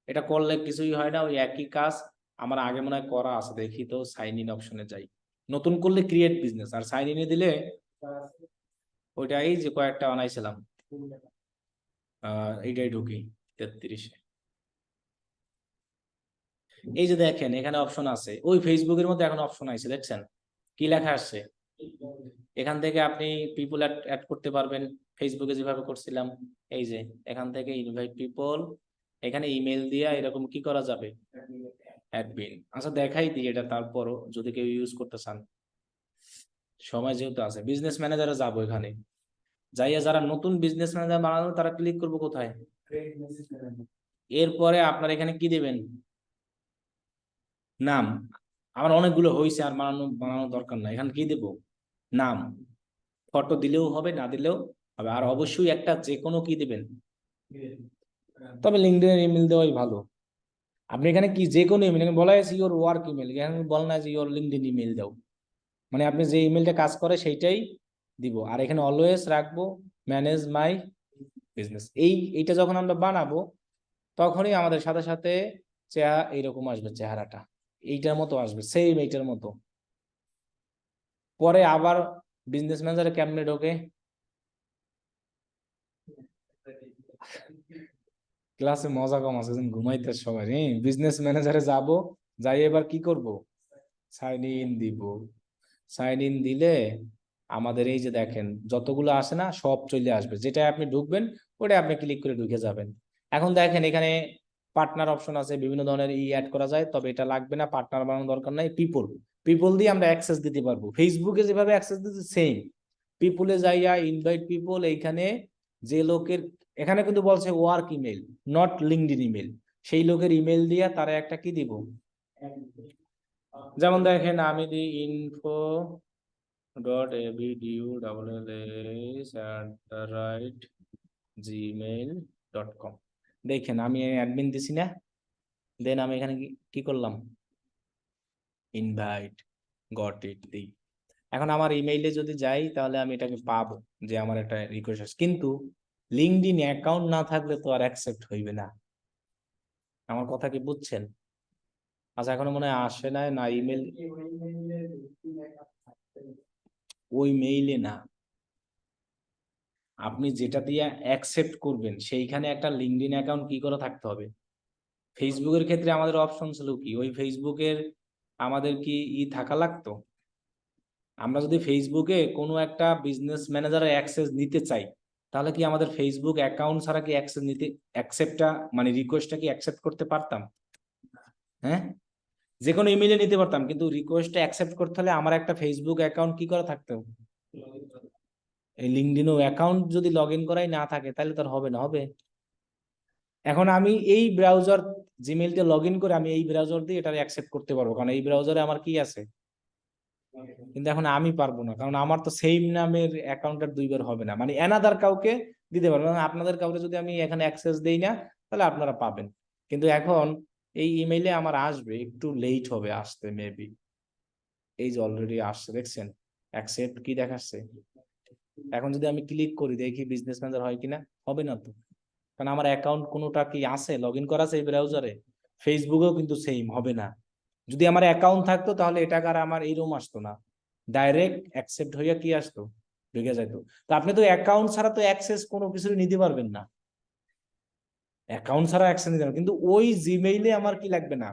এটা করলে কিছুই হয় না, ওই একই কাজ আমার আগে মনে হয় করা আছে, দেখি তো সাইন ইন অপশনে যাই, নতুন করলে ক্রিয়েট বিজনেস, আর সাইন ইনে দিলে ওইটা এই যে কয়েকটা বানাইছিলাম, এইটাই ঢুকি 33-এ। এই যে দেখেন এখানে অপশন আছে, ওই ফেসবুকের মধ্যে এখন অপশন আছে, দেখছেন কি লেখা আসছে, এখান থেকে আপনি পিপল অ্যাড করতে পারবেন, ফেসবুকে যেভাবে করছিলাম। এই যে এখান থেকে ইনভাইট পিপল, এখানে ইমেল দিয়ে এরকম কি করা যাবে, অ্যাডমিন। আচ্ছা দেখাই দিই এটা, তারপরও যদি কেউ ইউজ করতে চান, সময় যেহেতু আছে। বিজনেস ম্যানেজারে যাবো, এখানে যাইয়া যারা নতুন বিজনেস ম্যানেজার বানানো তারা ক্লিক করবো কোথায়, এরপরে আপনার এখানে কি দিবেন, নাম। আমার অনেকগুলো হয়েছে, আর বানানো দরকার নাই, এখানে কি দেব, নাম। ফটো দিলেও হবে, না দিলেও হবে, আর অবশ্যই একটা যে কোনো কি দিবেন, তবে লিঙ্কডইনের ইমেল দেওয়াই ভালো। আপনি এখানে কি যে কোনো ইমেল, বলা আছে ইওর ওয়ার্ক ইমেল, এখানে বলা না যে ইওর লিঙ্কডইন ইমেল দাও, মানে আপনি যে ইমেলটা কাজ করে সেইটাই দিব। আর এখানে অলওয়েজ রাখবো ম্যানেজ মাই বিজনেস। এইটা যখন আমরা বানাবো তখনই আমাদের সাথে সাথে চেহারা এইরকম আসবে, চেহারাটা এইটার মতো আসবে, সেম এইটার মতো। পরে আবার বিজনেস ম্যানেজারে কেমনে ঢোকে, ক্লাসে মজা কম আছে, ঘুমাইতে সবাই। বিজনেস ম্যানেজারে যাব, যাই এবার কি করব, সাইন ইন দিব। সাইন ইন দিলে আমাদের এই যে দেখেন যতগুলো আসে না সব চলে আসবে, যেটা আপনি ঢুকবেন ওটা আপনি ক্লিক করে ঢুকে যাবেন। এখন দেখেন এখানে পার্টনার অপশন আছে, বিভিন্ন ধরনের অ্যাড করা যায়, তবে এটা লাগবে না, পার্টনার বানানোর দরকার নাই। পিপল, পিপল দিয়ে আমরা অ্যাক্সেস দিতে পারবো, ফেসবুকে যেভাবে অ্যাক্সেস দিতে সেম। পিপলে যাইয়া ইনভাইট পিপল, এইখানে যে লোকের, এখানে কিন্তু বলছে work email not LinkedIn email, সেই লোকের ইমেল দিয়ে তারা একটা কি দিব, যেমন দেখেন আমি দিই ইনফো ডট abdullah@gmail.com। দেখেন আমি অ্যাডমিন দিছি না, দেন আমি এখানে কি করলাম, ইনভাইট, গট ইট দিই। এখন আমার ইমেইলে যদি যাই তাহলে আমি এটাকে পাবো যে আমার একটা রিকোয়েস্ট আছে, কিন্তু লিঙ্কডইন অ্যাকাউন্ট না থাকলে তো আর অ্যাকসেপ্ট হইবে না। আমার কথা কি বুঝছেন? আচ্ছা এখনো মনে হয় আসে না, না ইমেল, ওই মেইলে না, আপনি যেটা দিয়ে অ্যাকসেপ্ট করবেন সেইখানে একটা লিঙ্কডইন অ্যাকাউন্ট কি করে থাকতে হবে। ফেসবুকের ক্ষেত্রে আমাদের অপশন ছিল কি, ওই ফেসবুকের আমাদের কি থাকা লাগতো। আমরা যদি ফেসবুকে কোনো একটা বিজনেস ম্যানেজারের অ্যাক্সেস নিতে চাই, তাহলে কি আমাদের ফেসবুক অ্যাকাউন্ট ছাড়া কি অ্যাক্সেস নিতে, অ্যাকসেপ্টটা মানে রিকোয়েস্টটা কি অ্যাকসেপ্ট করতে পারতাম? হ্যাঁ, যে কোনো ইমেইলে নিতে পারতাম, কিন্তু রিকোয়েস্টটা অ্যাকসেপ্ট করতে হলে আমার একটা ফেসবুক অ্যাকাউন্ট কি করা থাকতো। এই লিঙ্কডইনও অ্যাকাউন্ট যদি লগ ইন করাই না থাকে তাহলে তো আর হবে না, হবে। এখন আমি এই ব্রাউজার জিমেইলটা লগ ইন করে আমি এই ব্রাউজার দিয়ে এটা অ্যাকসেপ্ট করতে পারবো, কারণ এই ব্রাউজারে আমার কি আছে। কিন্তু এখন আমি পারবো না, কারণ আমার তো সেম নামের অ্যাকাউন্টের দুইবার হবে না, মানে এনাদার কাউকে দিতে পারবো না। আপনাদের কাউকে যদি আমি এখানে অ্যাক্সেস দেই না তাহলে আপনারা পাবেন, কিন্তু এখন এই ইমেইলে আমার আসবে, একটু লেট হবে আসতে মেবি। এই যে অলরেডি আসছে দেখছেন, অ্যাকসেপ্ট কি দেখাচ্ছে। এখন যদি আমি ক্লিক করি দেখি বিজনেস ম্যানেজার হয় কিনা, হবে না তো, কারণ আমার অ্যাকাউন্ট কোনোটা কি আছে, লগ ইন করা আছে এই ব্রাউজারে। ফেসবুকেও কিন্তু সেম হবে না। যদি আমার অ্যাকাউন্ট থাকতো তাহলে এটা আর আমার এইরকম আসতো না, ডাইরেক্ট অ্যাকসেপ্ট হইয়া কি আসতো, ঢুকে যাইতো। তো আপনি তো অ্যাকাউন্ট ছাড়া তো অ্যাক্সেস কোনো কিছু নিতে পারবেন না, অ্যাকাউন্ট ছাড়া অ্যাক্সেস নিতে পারবেন, কিন্তু ওই জিমেইলে আমার কি লাগবে না,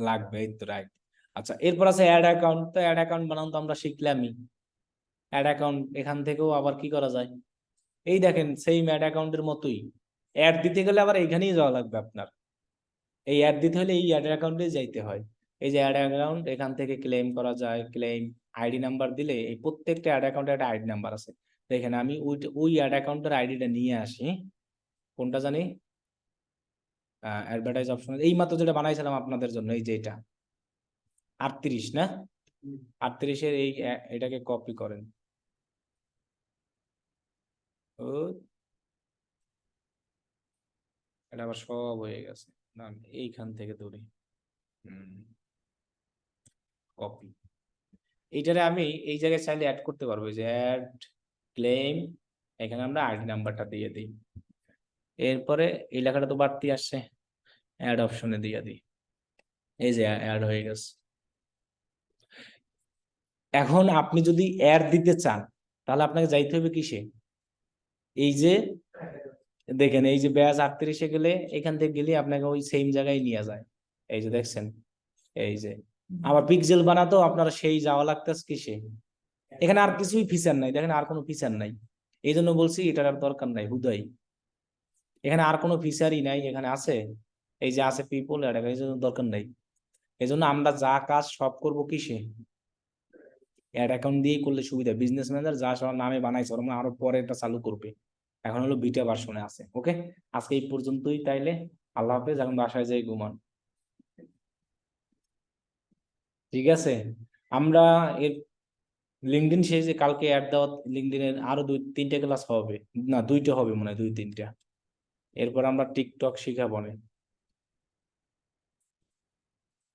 লাগবে, এই তো রাইট। আচ্ছা এরপর আছে অ্যাড অ্যাকাউন্ট, তো অ্যাড অ্যাকাউন্ট বানানো তো আমরা শিখলামই। অ্যাড অ্যাকাউন্ট এখান থেকেও আবার কি করা যায়, এই দেখেন সেম অ্যাড অ্যাকাউন্টের মতোই। অ্যাড দিতে গেলে আবার এখানেই যাওয়া লাগবে আপনার, এই অ্যাড দিতে হলে এই অ্যাড অ্যাকাউন্টে যাইতে হয়। এই যে অ্যাড অ্যাকাউন্ট, এখান থেকে ক্লেম করা যায়, ক্লেম আইডি নাম্বার দিলে, এই প্রত্যেকটা অ্যাড অ্যাকাউন্টে একটা আইডি নাম্বার আছে। দেখেন আমি ওই অ্যাড অ্যাকাউন্টের আইডিটা নিয়ে আসি, কোনটা জানি, অ্যাডভার্টাইজ অপশন, এই মাত্র যেটা বানাইছিলাম আপনাদের জন্য, এই যে এটা 38 না, 38-এর এই এটাকে কপি করেন। ও এটা আবার সব হয়ে গেছে, না এইখান থেকে ধরি, কপি। এইটারে আমি এই জায়গায় চাইলে অ্যাড করতে পারবো, যে অ্যাড ক্লেম, এখানে আমরা আইডি নাম্বারটা দিয়ে দিই। এরপরে এই লেখাটা তো বাড়তি আসছে, অ্যাড অপশনে দিয়ে দিই, এই যে অ্যাড হয়ে গেছে। এখন আপনি যদি অ্যাড দিতে চান তাহলে আপনাকে যাইতে হবে কিসে, এই যে দেখেন এই যে ব্যাজ 38-এ গেলে, এখান থেকে গেলে আপনাকে ওই সেম জায়গায় নিয়ে যায়। এই যে দেখছেন, এই যে আবার পিক্সেল বানাতেও আপনারা সেই যাওয়া লাগতেছে কিসে, এখানে আর কিছুই ফিচার নাই, দেখেন আর কোনো ফিচার নাই। এই জন্য বলছি এটার আর দরকার নাই হুদাই। এখানে আর কোনো ফিচারই নাই, এখানে আছে এই যে আছে পিপল অ্যাড, এই জন্য দরকার নাই। এই জন্য আমরা যা কাজ সব করব কিসে, অ্যাড অ্যাকাউন্ট দিয়েই করলে সুবিধা। বিজনেস ম্যানেজার যা সবার নামে বানাইছে ওরা আরো পরে এটা চালু করবে, এখন হলো বিটা ভার্সনে আছে। ওকে, আজকে এই পর্যন্তই তাইলে। আল্লাহ হাফেজ, এখন বাসায় যাই ঘুমান। ঠিক আছে, আমরা এর লিঙ্কডইন শেষে কালকে অ্যাড দেওয়া লিঙ্কডইনের আরো 2-3টা ক্লাস হবে, না 2টা হবে মনে হয়, 2-3টা। এরপর আমরা টিকটক শিখাবো না।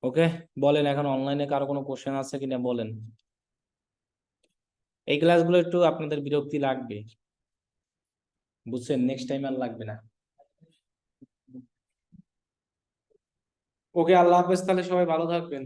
ওকে, বলেন এখন অনলাইনে কারো কোনো কোশ্চেন আছে কিনা বলেন। এই ক্লাসগুলো একটু আপনাদের বিরক্তি লাগবে, বুঝছেন, নেক্সট টাইম আর লাগবে না। ওকে, আল্লাহ হাফেজ, তাহলে সবাই ভালো থাকবেন।